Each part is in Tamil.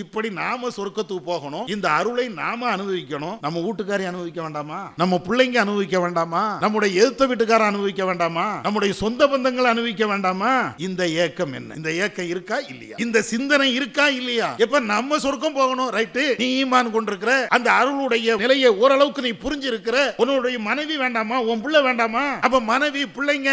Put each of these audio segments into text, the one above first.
இப்படி நாம சொர்க்கத்துக்கு போகணும், இந்த அருளை நாம அனுபவிக்கணும். நம்ம வீட்டுக்காரி அனுபவிக்க வேண்டாமா? நம்ம பிள்ளைங்க அனுபவிக்க வேண்டாமா? நம்முடைய எதிர்த்த வீட்டுக்கார அனுபவிக்க வேண்டாமா? நம்முடைய சொந்த பந்தங்கள் அனுபவிக்க வேண்டாமா? இந்த ஏக்கம் என்ன? இந்த ஏக்கம் இருக்கா இல்லையா? இந்த சிந்தனை இருக்கா இல்லையா? எப்ப நம்ம சொர்க்கம் போகணும், ரைட்டு, நீ ஈமான் கொண்டிருக்கிற அந்த அருளுடைய நிலையை ஓரளவுக்கு நீ புரிஞ்சிருக்கிற, உன்னுடைய மனைவி வேண்டாமா? உன் பிள்ளை வேண்டாமா? அப்ப மனைவி பிள்ளைங்க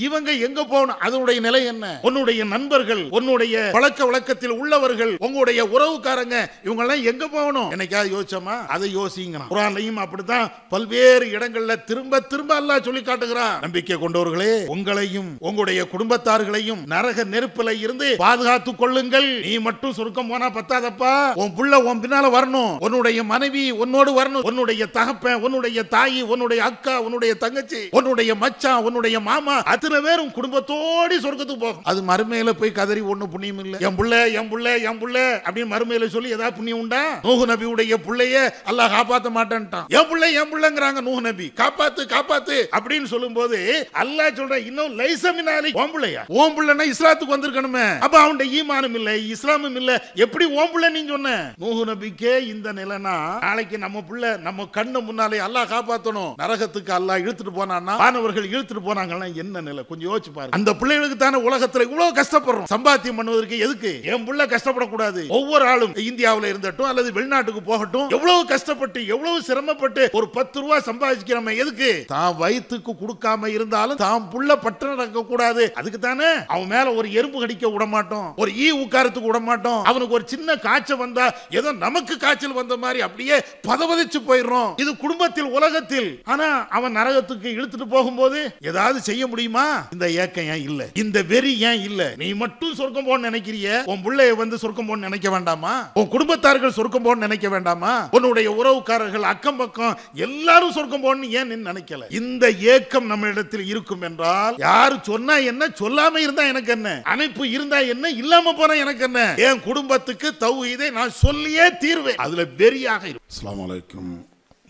இவங்க எங்க போகணும்? அதனுடைய நிலை என்ன? உன்னுடைய நண்பர்கள், உன்னுடைய பழக்க வழக்கத்தில் உள்ளவர்கள், உங்களுடைய உறவுக்காரங்க, இவங்க எல்லாம் எங்க போகணும்? என்னைக்காவது யோசிச்சோமா? அதை யோசிங்க. குர்ஆன்லயும் அப்படித்தான் பல்வேறு இடங்கள்ல திரும்ப திரும்ப அல்லாஹ் சொல்லி காட்டுகிறான். நம்பிக்கை கொண்டவர்களே, உங்களையும் உங்களுடைய குடும்பத்தார்களையும் நரக நெருப்பில இருந்து பாதுகாத்துக் கொள்ளுங்கள். நீ மட்டும் சொர்க்கம் போனா பத்தாதப்பா, உன் புள்ள உன் பின்னால வரணும், உன்னுடைய மனைவி உன்னோடு வரணும், உன்னுடைய தகப்பன், உன்னுடைய தாயி, உன்னுடைய அக்கா, உன்னுடைய தங்கச்சி, உன்னுடைய மச்சான், உன்னுடைய மாமா, அத்தனை பேரும் குடும்பத்தோடு சொர்க்கத்துக்கு போகும். அது மறுமையில போய் கதறி ஒண்ணு புண்ணியம் இல்ல. என் புள்ள என் புள்ள என் புள்ள அப்படின்னு மறுமையில சொல்லி ஏதாவது புண்ணியம் உண்டா? நூஹ் நபியுடைய புள்ளைய அல்லாஹ் காப்பாத்த மாட்டேன்ட்டான். என் புள்ளங்கிறாங்க நூஹ் நபி, காப்பாத்து காப்பாத்து அப்படின்னு சொல்லும்போது அல்லாஹ் சொல்ற, இன்னும் லைசமினாலி, உன் புள்ளையா? உன் புள்ளனா இஸ்லாத்துக்கு வந்திருக்கணுமே. அப்ப அவனுடைய ஈமானும் இல்ல, இஸ்லாமும் இல்ல, எப்படி உன் புள்ள நீ சொன்ன? நூஹ் நபிக்கே இந்த நிலைனா, நாளைக்கு நம்ம புள்ள நம்ம கண்ணு முன்னாலே அல்லாஹ் காப்பாத்தணும், நரகத்துக்கு அல்லாஹ் இழுத்துட்டு போனான்னா, மாணவர்கள் இழுத்துட்டு போனாங்கன்னா என்ன நிலை? கொஞ்சம் யோசிச்சு பாருங்க. அந்த பிள்ளைகளுக்கு தானே உலகத்துல இவ்வளவு கஷ்டப்படுறோம் சம்பாத்தியம் பண்ணுவதற்கு. எதுக்கு என் புள்ள கஷ்டப்படக்கூடாது? ஒவ்வொரு ஆளும் இந்தியாவில் இருந்தட்டும் அல்லது வெளிநாட்டுக்கு போகட்டும், எவ்வளவு கஷ்டப்பட்டு எவ்வளவு சிரமப்பட்டு ஒரு 10 ரூபாய் சம்பாதிக்கிறோம். எதுக்கு? தான் வயிற்றுக்கு கொடுக்காம இருந்தாலும் தான் புள்ள பட்டு நடக்க கூடாது. அதுக்கு தானே அவன் மேல ஒரு எறும்பு கடிக்க விட மாட்டோம், ஒரு ஈ உட்காரத்துக்கு விட மாட்டோம். அவனுக்கு ஒரு சின்ன காய்ச்சல் வந்தா ஏதோ நமக்கு காய்ச்சல் வந்த மாதிரி அப்படியே பதவதிச்சு போயிடுறோம். இது குடும்பத்தில், உலகத்தில். ஆனா அவன் நரகத்துக்கு இழுத்துட்டு போகும்போது ஏதாவது செய்ய முடியுமா? இந்த ஏக்கம் ஏன் இல்ல? இந்த வெறி ஏன் இல்ல? நீ மட்டும் சொர்க்கம் போன்னு நினைக்கிறிய, உன் பிள்ளைய வந்து சொர்க்கம் போன்னு நினைக்க வேண்டாமா? உன் குடும்பத்தார்கள் சொர்க்கம் போன்னு நினைக்க வேண்டாமா? உன்னுடைய உறவுக்காரர்கள், அக்கம் பக்கம் எல்லாரும் சொர்க்கம் போன்னு ஏன் நீ நினைக்கல? இந்த ஏக்கம் நம்ம இடத்தில் இருக்கும் என்றால், யாரு சொன்னா என்ன, சொல்லாம இருந்தா எனக்கு என்ன, அணைப்பு இருந்தா என்ன, இல்லாம போனா எனக்கு என்ன, என் குடும்பத்துக்கு தௌஹீதை நான் சொல்லியே தீர்வேன். அதுல வெறியாக இருக்கும். அஸ்ஸலாமு அலைக்கும்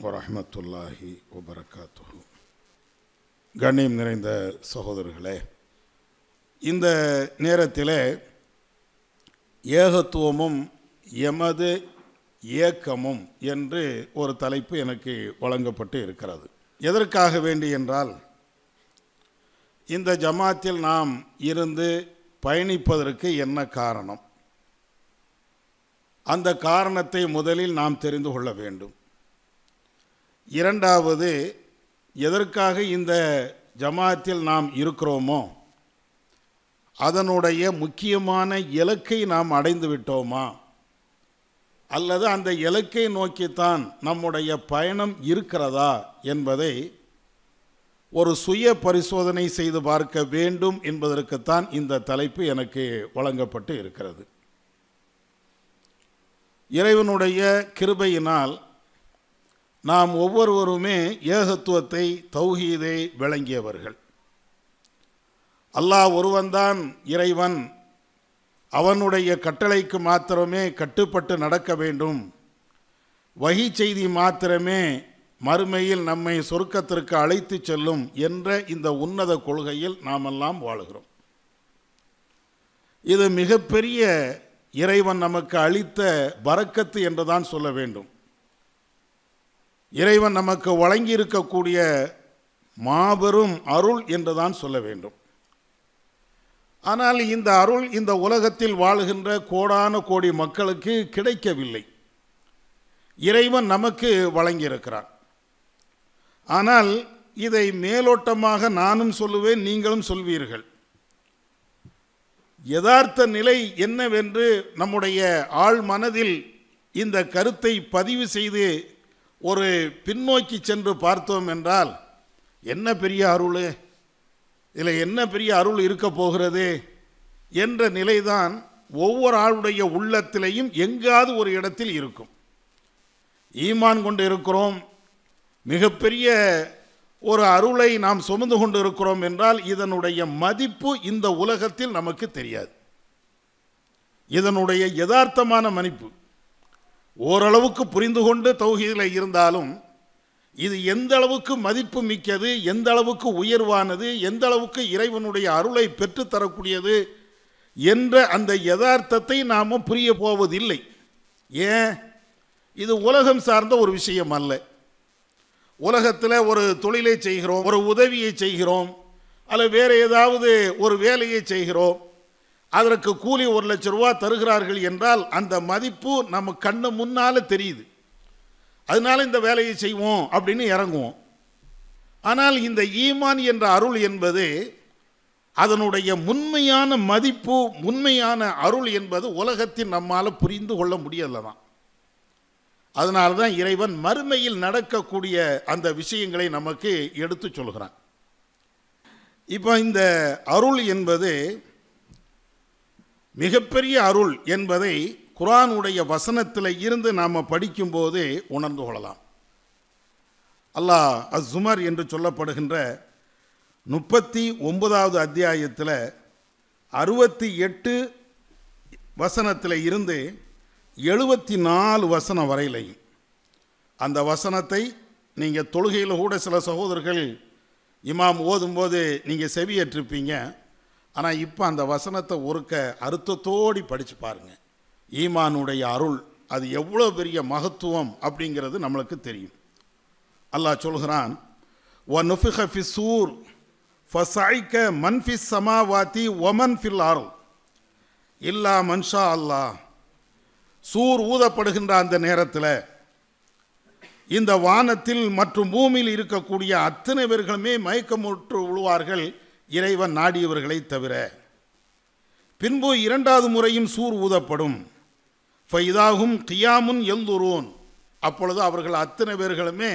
வரஹ்மத்துல்லாஹி வபரகாத்துஹு. கண்ணியம் நிறைந்த சகோதரர்களே, இந்த நேரத்தில் ஏகத்துவமும் எமது ஏக்கமும் என்று ஒரு தலைப்பு எனக்கு வழங்கப்பட்டு இருக்கிறது. எதற்காக வேண்டி என்றால், இந்த ஜமாத்தில் நாம் இருந்து பயணிப்பதற்கு என்ன காரணம்? அந்த காரணத்தை முதலில் நாம் தெரிந்து கொள்ள வேண்டும். இரண்டாவது, எதற்காக இந்த ஜமாத்தில் நாம் இருக்கிறோமோ அதனுடைய முக்கியமான இலக்கை நாம் அடைந்து விட்டோமா, அல்லது அந்த இலக்கை நோக்கித்தான் நம்முடைய பயணம் இருக்கிறதா என்பதை ஒரு சுய பரிசோதனை செய்து பார்க்க வேண்டும் என்பதற்குத்தான் இந்த தலைப்பு எனக்கு வழங்கப்பட்டு இருக்கிறது. இறைவனுடைய கிருபையினால் நாம் ஒவ்வொருவருமே ஏகத்துவத்தை, தௌஹீதை விளங்கியவர்கள். அல்லாஹ் ஒருவன்தான் இறைவன், அவனுடைய கட்டளைக்கு மாத்திரமே கட்டுப்பட்டு நடக்க வேண்டும், வஹி செய்தி மாத்திரமே மறுமையில் நம்மை சொர்க்கத்திற்கு அழைத்து செல்லும் என்ற இந்த உன்னத கொள்கையில் நாமெல்லாம் வாழுகிறோம். இது மிகப்பெரிய இறைவன் நமக்கு அளித்த பரக்கத்து என்றுதான் சொல்ல வேண்டும். இறைவன் நமக்கு வழங்கி இருக்கக்கூடிய மாபெரும் அருள் என்றுதான் சொல்ல வேண்டும். ஆனால் இந்த அருள் இந்த உலகத்தில் வாழுகின்ற கோடான கோடி மக்களுக்கு கிடைக்கவில்லை. இறைவன் நமக்கு வழங்கியிருக்கிறான். ஆனால் இதை மேலோட்டமாக நானும் சொல்லுவேன், நீங்களும் சொல்வீர்கள். யதார்த்த நிலை என்னவென்று நம்முடைய ஆழ் மனதில் இந்த கருத்தை பதிவு செய்து ஒரு பின்னோக்கி சென்று பார்த்தோம் என்றால், என்ன பெரிய அருள், இதில் என்ன பெரிய அருள் இருக்க போகிறது என்ற நிலைதான் ஒவ்வொரு ஆளுடைய உள்ளத்திலையும் எங்காவது ஒரு இடத்தில் இருக்கும். ஈமான் கொண்டு இருக்கிறோம், மிகப்பெரிய ஒரு அருளை நாம் சுமந்து கொண்டு இருக்கிறோம் என்றால் இதனுடைய மதிப்பு இந்த உலகத்தில் நமக்கு தெரியாது. இதனுடைய யதார்த்தமான மதிப்பு ஓரளவுக்கு புரிந்து கொண்டு தௌஹீதில் இருந்தாலும் இது எந்த அளவுக்கு மதிப்பு மிக்கது, எந்த அளவுக்கு உயர்வானது, எந்த அளவுக்கு இறைவனுடைய அருளை பெற்றுத்தரக்கூடியது என்ற அந்த யதார்த்தத்தை நாம் புரிய போவதில்லை. ஏன்? இது உலகம் சார்ந்த ஒரு விஷயம் அல்ல. உலகத்தில் ஒரு தொழிலை செய்கிறோம், ஒரு உதவியை செய்கிறோம், அல்லது வேறு ஏதாவது ஒரு வேலையை செய்கிறோம், அதற்கு கூலி 1,00,000 ரூபா தருகிறார்கள் என்றால் அந்த மதிப்பு நம்ம கண்ணு முன்னால் தெரியுது. அதனால இந்த வேலையை செய்வோம் அப்படின்னு இறங்குவோம். ஆனால் இந்த ஈமான் என்ற அருள் என்பது, அதனுடைய உண்மையான மதிப்பு, உண்மையான அருள் என்பது உலகத்தில் நம்மால் புரிந்து கொள்ள முடியலதான். அதனால தான் இறைவன் மறுமையில் நடக்கக்கூடிய அந்த விஷயங்களை நமக்கு எடுத்து சொல்கிறான். இப்போ இந்த அருள் என்பது மிகப்பெரிய அருள் என்பதை குர்ஆனுடைய வசனத்தில் இருந்து நாம் படிக்கும்போது உணர்ந்து கொள்ளலாம். அல்லாஹ் அஸ்-ஸுமர் என்று சொல்லப்படுகின்ற 39வது அத்தியாயத்தில் 68 வசனத்தில் இருந்து 74 வசனம் வரையிலையும், அந்த வசனத்தை நீங்கள் தொழுகையில் கூட சில சகோதரர்கள் இமாம் ஓதும்போது நீங்கள் செவியேற்றிருப்பீங்க. ஆனால் இப்போ அந்த வசனத்தை ஒருக்க அர்த்தத்தோடி படித்து பாருங்கள். ஈமானுடைய அருள் அது எவ்வளோ பெரிய மகத்துவம் அப்படிங்கிறது நம்மளுக்கு தெரியும். அல்லாஹ் சொல்கிறான், وَنُفِخَ فِي الصُّورِ فَصَعِقَ مَنْ فِي السَّمَاوَاتِ وَمَنْ فِي الْأَرْضِ إِلَّا مَنْ شَاءَ اللَّهُ. சூர் ஊதப்படுகின்ற அந்த நேரத்தில் இந்த வானத்தில் மற்றும் பூமியில் இருக்கக்கூடிய அத்தனை பேர்களுமே மயக்கமுற்று விழுவார்கள், இறைவன் நாடியவர்களை தவிர. பின்பு 2வது முறையும் சூர் ஊதப்படும். ஃபைதாகும் கியாமுன் யன்துரூன். அப்பொழுது அவர்கள் அத்தனை பேர்களுமே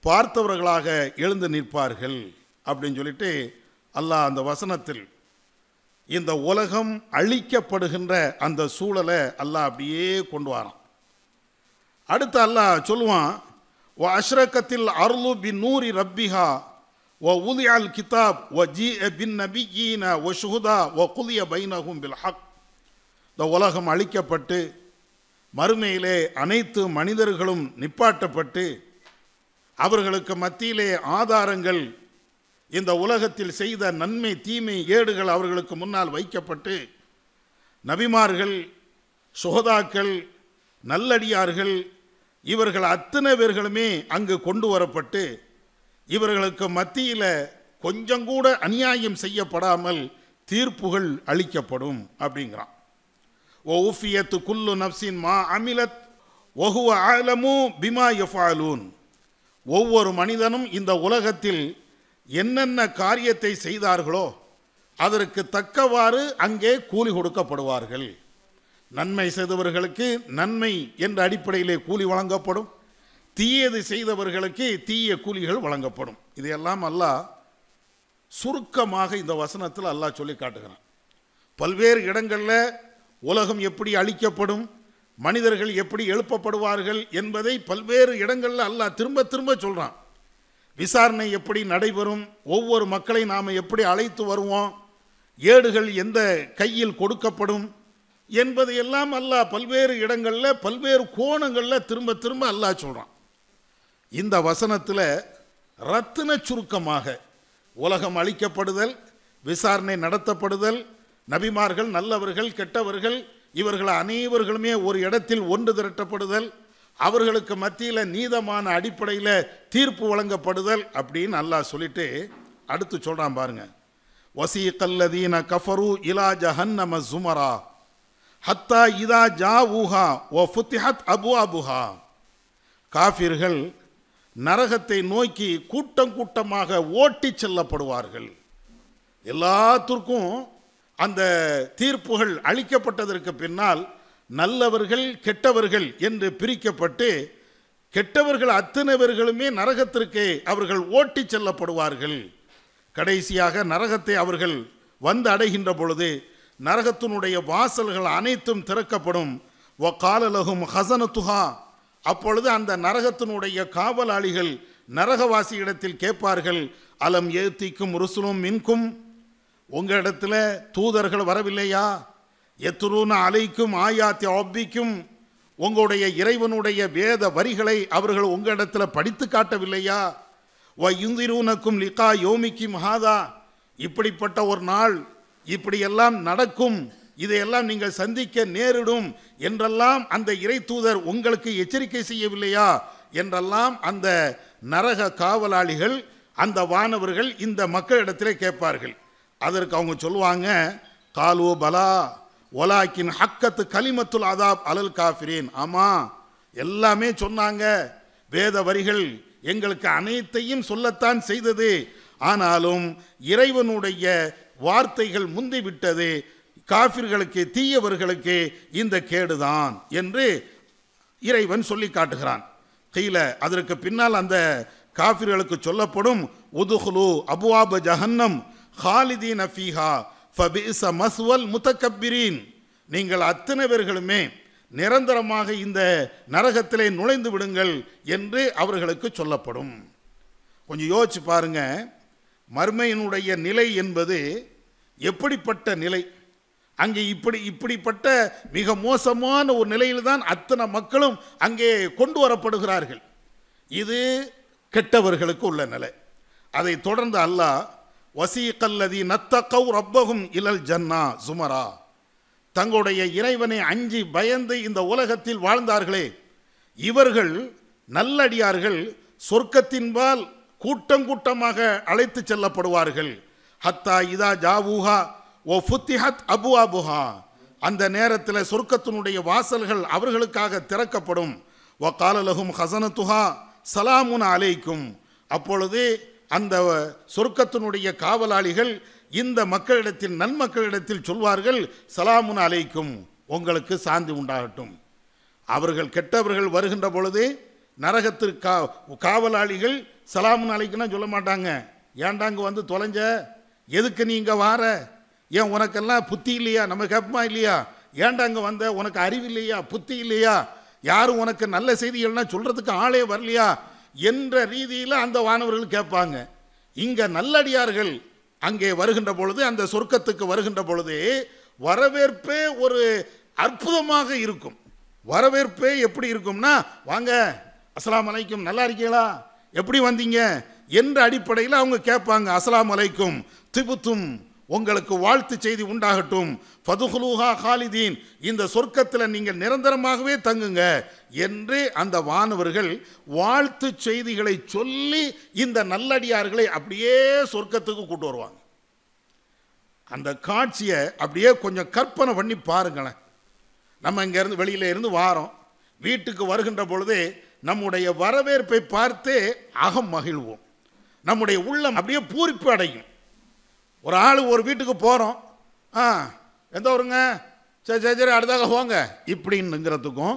பார்த்தவர்களாக எழுந்து நிற்பார்கள் அப்படின்னு சொல்லிட்டு அல்லாஹ் அந்த வசனத்தில் இந்த உலகம் அழிக்கப்படுகின்ற அந்த சூழலை அல்லாஹ் அப்படியே கொண்டு வரான். அடுத்து அல்லாஹ் சொல்லுவான், வ அஷ்ரகத்தில் அர்லு பின் நூரி ரப்பிஹா வ உதியல் கிதாப் வ ஜீ பின் நபியீன வ ஷுஹதா வ குலிய பைனஹும் பில் ஹக். இந்த உலகம் அழிக்கப்பட்டு மறுமையிலே அனைத்து மனிதர்களும் நிப்பாட்டப்பட்டு அவர்களுக்கு மத்தியிலே ஆதாரங்கள், இந்த உலகத்தில் செய்த நன்மை தீமை ஏடுகள் அவர்களுக்கு முன்னால் வைக்கப்பட்டு நபிமார்கள், சுஹதாக்கள், நல்லடியார்கள் இவர்கள் அத்தனை பேர்களுமே அங்கு கொண்டு வரப்பட்டு இவர்களுக்கு மத்தியில் கொஞ்சம் கூட அநியாயம் செய்யப்படாமல் தீர்ப்புகள் அளிக்கப்படும் அப்படிங்கிறான். ஒஃபியத்து குல்லு நப்சின் மா அமிலத் ஒஹுவ ஆலமு பிமா யஃபாலூன். ஒவ்வொரு மனிதனும் இந்த உலகத்தில் என்னென்ன காரியத்தை செய்தார்களோ அதற்கு தக்கவாறு அங்கே கூலி கொடுக்கப்படுவார்கள். நன்மை செய்தவர்களுக்கு நன்மை என்ற அடிப்படையிலே கூலி வழங்கப்படும், தீயது செய்தவர்களுக்கு தீய கூலிகள் வழங்கப்படும். இதையெல்லாம் அல்லாஹ் சுருக்கமாக இந்த வசனத்தில் அல்லாஹ் சொல்லி காட்டுகிறான். பல்வேறு இடங்களில் உலகம் எப்படி அழிக்கப்படும், மனிதர்கள் எப்படி எழுப்பப்படுவார்கள் என்பதை பல்வேறு இடங்களில் அல்லாஹ் திரும்ப திரும்ப சொல்கிறான். விசாரணை எப்படி நடைபெறும், ஒவ்வொரு மக்களை நாம் எப்படி அழைத்து வருவோம், ஏடுகள் எந்த கையில் கொடுக்கப்படும் என்பதையெல்லாம் அல்லாஹ் பல்வேறு இடங்களில் பல்வேறு கோணங்களில் திரும்ப திரும்ப அல்லாஹ் சொல்கிறான். இந்த வசனத்தில் ரத்தின சுருக்கமாக உலகம் அழிக்கப்படுதல், விசாரணை நடத்தப்படுதல், நபிமார்கள், நல்லவர்கள், கெட்டவர்கள் இவர்கள் அனைவர்களுமே ஒரு இடத்தில் ஒன்று திரட்டப்படுதல், அவர்களுக்கு மத்தியில் நீதமான அடிப்படையில் தீர்ப்பு வழங்கப்படுதல் அப்படின்னு அல்லாஹ் சொல்லிட்டு அடுத்து சொல்கிறான் பாருங்க. வசீகல்லதீன கஃபரு இலா ஜஹன்னம ஸுமரா ஹத்தா இதா ஜாஊஹா வ ஃபுத்திஹத் அபுவாபுஹா. காஃபிர்கள் நரகத்தை நோக்கி கூட்டம் கூட்டமாக ஓட்டி செல்லப்படுவார்கள். எல்லாத்திற்கும் அந்த தீர்ப்புகள் அளிக்கப்பட்டதற்கு பின்னால் நல்லவர்கள் கெட்டவர்கள் என்று பிரிக்கப்பட்டு கெட்டவர்கள் அத்தனை பேர்களுமே நரகத்திற்கு அவர்கள் ஓட்டி செல்லப்படுவார்கள். கடைசியாக நரகத்தை அவர்கள் வந்து அடைகின்ற பொழுது நரகத்தினுடைய வாசல்கள் அனைத்தும் திறக்கப்படும். வகாலலஹும் ஹஸனத்துஹா. அப்பொழுது அந்த நரகத்தினுடைய காவலாளிகள் நரகவாசியிடத்தில் கேட்பார்கள், அலம் ஏத்திக்கும் ருசுலும் மின்கும், உங்களிடத்தில் தூதர்கள் வரவில்லையா? எத்துருன அலைக்கும் ஆயாத்தி ஒப்பிக்கும், உங்களுடைய இறைவனுடைய வேத வரிகளை அவர்கள் உங்களிடத்தில் படித்து காட்டவில்லையா? வ யுந்திரூனக்கும் லிகா யோமிக்கும் ஹாதா, இப்படிப்பட்ட ஒரு நாள் இப்படியெல்லாம் நடக்கும் இதையெல்லாம் நீங்கள் சந்திக்க நேரிடும் என்றெல்லாம் அந்த இறை தூதர் உங்களுக்கு எச்சரிக்கை செய்யவில்லையா என்றெல்லாம் அந்த நரக காவலாளிகள், அந்த வானவர்கள் இந்த மக்களிடத்திலே கேட்பார்கள். அதற்கு அவங்க சொல்லுவாங்க, காலு பலா ஒலாக்கின் ஹக்கத்து கலிமத்துல் அதாப் அலல் காஃபிரீன். ஆமா, எல்லாமே சொன்னாங்க, வேத வரிகள் எங்களுக்கு அனைத்தையும் சொல்லத்தான் செய்தது, ஆனாலும் இறைவனுடைய வார்த்தைகள் முந்திவிட்டது, காஃபிர்களுக்கு தீயவர்களுக்கு இந்த கேடுதான் என்று இறைவன் சொல்லி காட்டுகிறான். கீழே அதற்கு பின்னால் அந்த காஃபிர்களுக்கு சொல்லப்படும், உதுஹுலு அபுவாப ஜஹன்னம் ஹாலிதீன ஃபீஹா ஃபபிஸ மஸ்வல் முத்தகப்பிரீன். நீங்கள் அத்தனை பேர்களுமே நிரந்தரமாக இந்த நரகத்திலே நுழைந்து விடுங்கள் என்று அவர்களுக்கு சொல்லப்படும். கொஞ்சம் யோசிச்சு பாருங்க, மர்மையினுடைய நிலை என்பது எப்படிப்பட்ட நிலை. அங்கே இப்படிப்பட்ட மிக மோசமான ஒரு நிலையில்தான் அத்தனை மக்களும் அங்கே கொண்டு வரப்படுகிறார்கள். இது கெட்டவர்களுக்கு உள்ள நிலை. அதை தொடர்ந்து அல்லாஹ் வசீகல்லதி நத்தகவ் ரப்பஹும் இலல் ஜன்னா சுமரா, தங்களுடைய இறைவனை அஞ்சி பயந்து இந்த உலகத்தில் வாழ்ந்தார்களே இவர்கள் நல்லடியார்கள் சொர்க்கத்தின்பால் கூட்டம் கூட்டமாக அழைத்து செல்லப்படுவார்கள். ஹத்தா இதா ஜாவூஹா ஓ ஃபுத்திஹத் அபுவாபுஹா, அந்த நேரத்தில் சொர்க்கத்தினுடைய வாசல்கள் அவர்களுக்காக திறக்கப்படும். வ காலலஹும் ஹசனத்துஹா சலாமுன் அலைக்கும், அப்பொழுது அந்த சொர்க்கத்தினுடைய காவலாளிகள் இந்த மக்களிடத்தில் நன்மக்களிடத்தில் சொல்வார்கள், சலாமுன் அலைக்கும், உங்களுக்கு சாந்தி உண்டாகட்டும். அவர்கள் கெட்டவர்கள் வருகின்ற பொழுது நரகத்திற்கு காவலாளிகள் சலாமுன் அலைக்குன்னா சொல்ல மாட்டாங்க, ஏண்டாங்க வந்து தொலைஞ்ச, எதுக்கு நீங்க வார, ஏன் உனக்கெல்லாம் புத்தி இல்லையா, நம்ம கேட்பமா இல்லையா, ஏண்டாங்க வந்த, உனக்கு அறிவு இல்லையா, புத்தி இல்லையா, யாரும் உனக்கு நல்ல செய்திகள்னா சொல்றதுக்கு ஆளே வரலையா என்ற ரீதியில் அந்த வானவர்கள் கேட்பாங்க. இங்க நல்லடியார்கள் அங்கே வருகின்ற பொழுது, அந்த சொர்க்கத்துக்கு வருகின்ற பொழுது வரவேற்பே ஒரு அற்புதமாக இருக்கும். வரவேற்பே எப்படி இருக்கும்னா, வாங்க அஸ்ஸலாமு அலைக்கும், நல்லா இருக்கீங்களா, எப்படி வந்தீங்க என்ற அடிப்படையில் அவங்க கேட்பாங்க. அஸ்ஸலாமு அலைக்கும் திபுத்தும், உங்களுக்கு வாழ்த்து செய்தி உண்டாகட்டும், ஃபதுஹுலூஹா ஹாலிதீன், இந்த சொர்க்கத்தில் நீங்கள் நிரந்தரமாகவே தங்குங்க என்று அந்த வானவர்கள் வாழ்த்து செய்திகளை சொல்லி இந்த நல்லடியார்களை அப்படியே சொர்க்கத்துக்கு கூட்டு வருவாங்க. அந்த காட்சியை அப்படியே கொஞ்சம் கற்பனை பண்ணி பாருங்களேன். நம்ம இங்கேருந்து வெளியில இருந்து வாரோம், வீட்டுக்கு வருகின்ற பொழுதே நம்முடைய வரவேற்பை பார்த்து அகம் மகிழ்வோம், நம்முடைய உள்ளம் அப்படியே பூரிப்பு அடையும். ஒரு ஆள் ஒரு வீட்டுக்கு போகிறோம், எந்த ஊருங்க, சரி சரி சரி அடுத்தாக போங்க இப்படின்னுங்கிறதுக்கும்,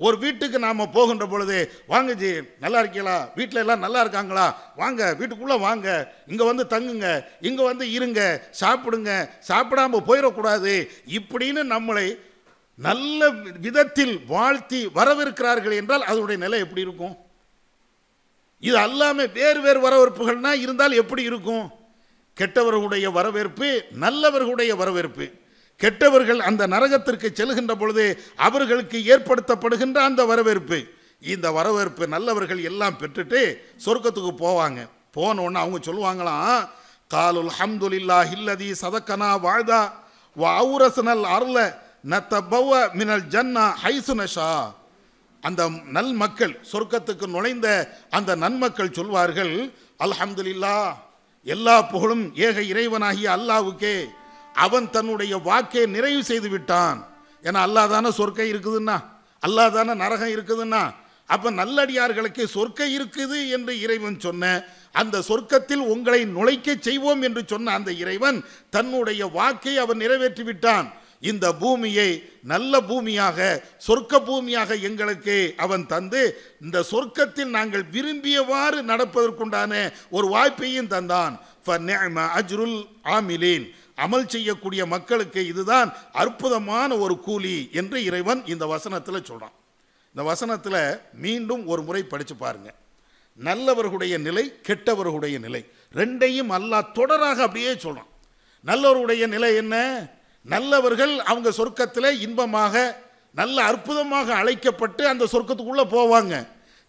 ஒரு வீட்டுக்கு நாம் போகின்ற பொழுது, வாங்க ஜி நல்லா இருக்கீங்களா, வீட்டில் எல்லாம் நல்லா இருக்காங்களா, வாங்க வீட்டுக்குள்ளே வாங்க, இங்கே வந்து தங்குங்க, இங்கே வந்து இருங்க, சாப்பிடுங்க, சாப்பிடாம போயிடக்கூடாது இப்படின்னு நம்மளை நல்ல விதத்தில் வாழ்த்தி வரவேற்கிறார்கள் என்றால் அதனுடைய நிலை எப்படி இருக்கும்? இது அல்லாமல் வேறு வேறு வரவேற்புகள்னா இருந்தால் எப்படி இருக்கும்? கெட்டவர்களுடைய வரவேற்பு, நல்லவர்களுடைய வரவேற்பு. கெட்டவர்கள் அந்த நரகத்திற்கு செல்கின்ற பொழுது அவர்களுக்கு ஏற்படுத்தப்படுகின்ற அந்த வரவேற்பு, இந்த வரவேற்பு நல்லவர்கள் எல்லாம் பெற்றுட்டு சொர்க்கத்துக்கு போவாங்க. போனோன்னு அவங்க சொல்லுவாங்களாம், காலுல் ஹம்துலில்லாஹி அல்லதி சதக்கனா வாழ்தா வ அவுரஸ்னல் அர்ல நத்தபவ மினல் ஜன்னா ஹைசு நஷா. அந்த நல் மக்கள், சொர்க்கத்துக்கு நுழைந்த அந்த நன்மக்கள் சொல்வார்கள், அல்ஹம்துலில்லாஹ், எல்லா புகழும் ஏக இறைவனாகிய அல்லாஹ்வுக்கே, அவன் தன்னுடைய வாக்கை நிறைவு செய்து விட்டான். ஏன்னா அல்லாஹ் தானே சொர்க்கம் இருக்குதுன்னா, அல்லாஹ் தானே நரகம் இருக்குதுன்னா, அப்ப நல்லடியார்களுக்கு சொர்க்கம் இருக்குது என்று இறைவன் சொன்ன அந்த சொர்க்கத்தில் உங்களை நுழைக்க செய்வோம் என்று சொன்ன அந்த இறைவன் தன்னுடைய வாக்கை அவன் நிறைவேற்றி விட்டான். இந்த பூமியை நல்ல பூமியாக, சொர்க்க பூமியாக எங்களுக்கு அவன் தந்து இந்த சொர்க்கத்தில் நாங்கள் விரும்பியவாறு நடப்பதற்குண்டான ஒரு வாய்ப்பையும் தந்தான். அஜ்ருல் ஆமிலீன், அமல் செய்யக்கூடிய மக்களுக்கு இதுதான் அற்புதமான ஒரு கூலி என்று இறைவன் இந்த வசனத்தில் சொல்றான். இந்த வசனத்தில் மீண்டும் ஒரு முறை படிச்சு பாருங்க. நல்லவர்களுடைய நிலை, கெட்டவர்களுடைய நிலை ரெண்டையும் அல்லாஹ் தொடராக அப்படியே சொல்றான். நல்லவர்களுடைய நிலை என்ன? நல்லவர்கள் அவங்க சொர்க்கத்தில் இன்பமாக நல்ல அற்புதமாக அழைக்கப்பட்டு அந்த சொர்க்கத்துக்குள்ள போவாங்க.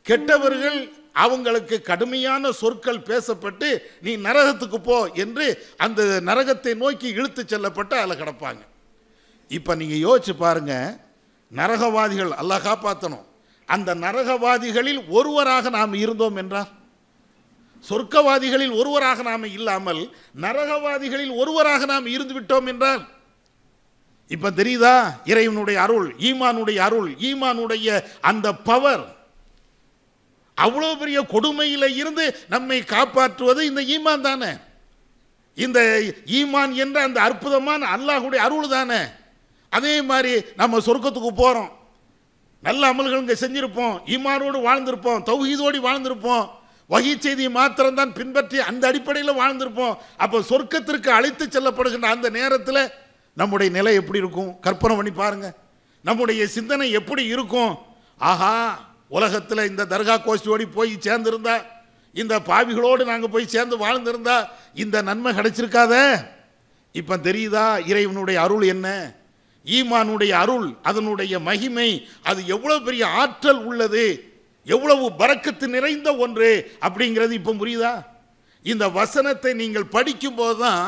கெட்டவர்கள் அவங்களுக்கு கடுமையான சொற்கள் பேசப்பட்டு நீ நரகத்துக்கு போ என்று அந்த நரகத்தை நோக்கி இழுத்து செல்லப்பட்டு அதில் கிடப்பாங்க. இப்போ நீங்கள் யோசிச்சு பாருங்க, நரகவாதிகள் அல்லாஹ் காப்பாற்றணும், அந்த நரகவாதிகளில் ஒருவராக நாம் இருந்தோம் என்றால், சொர்க்கவாதிகளில் ஒருவராக நாம் இல்லாமல் நரகவாதிகளில் ஒருவராக நாம் இருந்து விட்டோம் என்றால், இப்போ தெரியுதா இறைவனுடைய அருள், ஈமானுடைய அருள், ஈமானுடைய அந்த பவர். அவ்வளோ பெரிய கொடுமையில் இருந்து நம்மை காப்பாற்றுவது இந்த ஈமான் தானே. இந்த ஈமான் என்ற அந்த அற்புதமான அல்லாஹ்வுடைய அருள் தானே. அதே மாதிரி நம்ம சொர்க்கத்துக்கு போகிறோம், நல்ல அமல்கள் இங்கே செஞ்சிருப்போம், ஈமானோடு வாழ்ந்திருப்போம், தௌஹீதோடு வாழ்ந்திருப்போம், வஹீ செய்தியை மாத்திரம்தான் பின்பற்றி அந்த அடிப்படையில் வாழ்ந்திருப்போம். அப்போ சொர்க்கத்திற்கு அழைத்து செல்லப்படுகின்ற அந்த நேரத்தில் நம்முடைய நிலை எப்படி இருக்கும்? கற்பனை பண்ணி பாருங்க, நம்முடைய சிந்தனை எப்படி இருக்கும்? ஆஹா, உலகத்தில் இந்த தர்கா கோஷ்டியோடி போய் சேர்ந்திருந்தா, இந்த பாவிகளோடு நாங்கள் போய் சேர்ந்து வாழ்ந்திருந்தா இந்த நன்மை கிடைச்சிருக்காத. இப்போ தெரியுதா இறைவனுடைய அருள் என்ன, ஈமானுடைய அருள், அதனுடைய மகிமை, அது எவ்வளவு பெரிய ஆற்றல் உள்ளது, எவ்வளவு பரக்கத்து நிறைந்த ஒன்று அப்படிங்கிறது இப்போ புரியுதா? இந்த வசனத்தை நீங்கள் படிக்கும் போதுதான்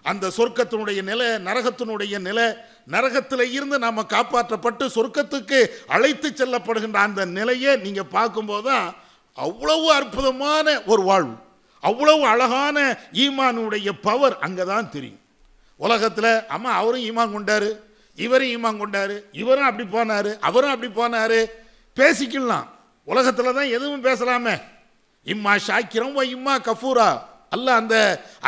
அந்த சொர்க்கத்தினுடைய நிலை, நரகத்தினுடைய நிலை, நரகத்தில் இருந்து நாம் காப்பாற்றப்பட்டு சொர்க்கத்துக்கு அழைத்து செல்லப்படுகின்ற அந்த நிலையை நீங்கள் பார்க்கும்போது தான் அவ்வளவு அற்புதமான ஒரு வாழ்வு, அவ்வளவு அழகான ஈமானுடைய பவர் அங்கே தான் தெரியும். உலகத்தில் அம்மா அவரும் ஈமான் கொண்டாரு, இவரும் ஈமான் கொண்டாரு, இவரும் அப்படி போனார், அவரும் அப்படி போனார், பேசிக்கலாம். உலகத்தில் தான் எதுவும் பேசலாமே. இம்மா ஷாக்கிரம் இம்மா கஃபூரா, அல்லாஹ் அந்த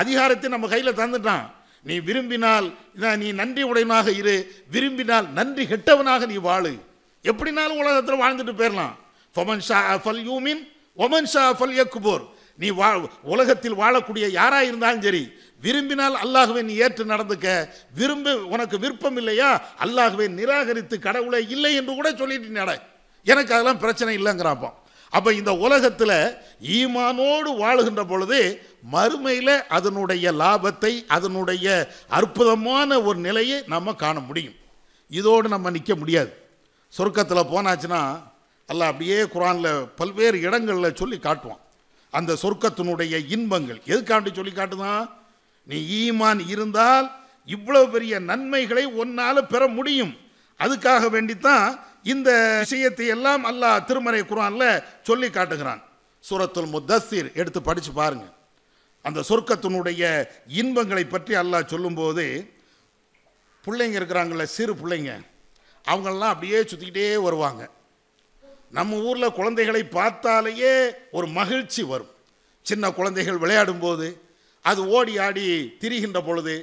அதிகாரத்தை நம்ம கையில் தந்துட்டான். நீ விரும்பினால் நீ நன்றி உடையவனாக இரு, விரும்பினால் நன்றி கெட்டவனாக நீ வாழு. எப்படினாலும் உலகத்தில் வாழ்ந்துட்டு போயிடலாம். ஃபமன் ஷா ஃபல் யூமின் ஒமன் ஷா ஃபல் யக்புர். நீ உலகத்தில் வாழக்கூடிய யாராக இருந்தாலும் சரி, விரும்பினால் அல்லாஹ்வை நீ ஏற்று நடந்துக்க, உனக்கு விருப்பம் இல்லையா அல்லாஹ்வை நிராகரித்து கடவுளை இல்லை என்று கூட சொல்லிட்டு நட, எனக்கு அதெல்லாம் பிரச்சனை இல்லைங்கிறாப்போ. அப்போ இந்த உலகத்தில் ஈமானோடு வாழுகின்ற பொழுது மறுமையில் அதனுடைய லாபத்தை, அதனுடைய அற்புதமான ஒரு நிலையை நம்ம காண முடியும். இதோடு நம்ம நிற்க முடியாது. சொர்க்கத்தில் போனாச்சுன்னா அல்லாஹ் அப்படியே குர்ஆனில் பல்வேறு இடங்களில் சொல்லி காட்டுவான் அந்த சொர்க்கத்தினுடைய இன்பங்கள். எதுக்காண்டி சொல்லி காட்டுதான்? நீ ஈமான் இருந்தால் இவ்வளவு பெரிய நன்மைகளை ஒன்னால் பெற முடியும். அதுக்காக வேண்டித்தான் இந்த விஷயத்தை எல்லாம் அல்லாஹ் திருமறை குர்ஆனில் சொல்லி காட்டுகிறான். சூரத்துல் முத்தஸ்ஸிர் எடுத்து படித்து பாருங்க. அந்த சொர்க்கத்தினுடைய இன்பங்களை பற்றி அல்லாஹ் சொல்லும்போது, பிள்ளைங்க இருக்கிறாங்கள, சிறு பிள்ளைங்க, அவங்களெல்லாம் அப்படியே சுற்றிக்கிட்டே வருவாங்க. நம்ம ஊரில் குழந்தைகளை பார்த்தாலேயே ஒரு மகிழ்ச்சி வரும். சின்ன குழந்தைகள் விளையாடும் போது, அது ஓடி ஆடி திரிகின்ற பொழுது,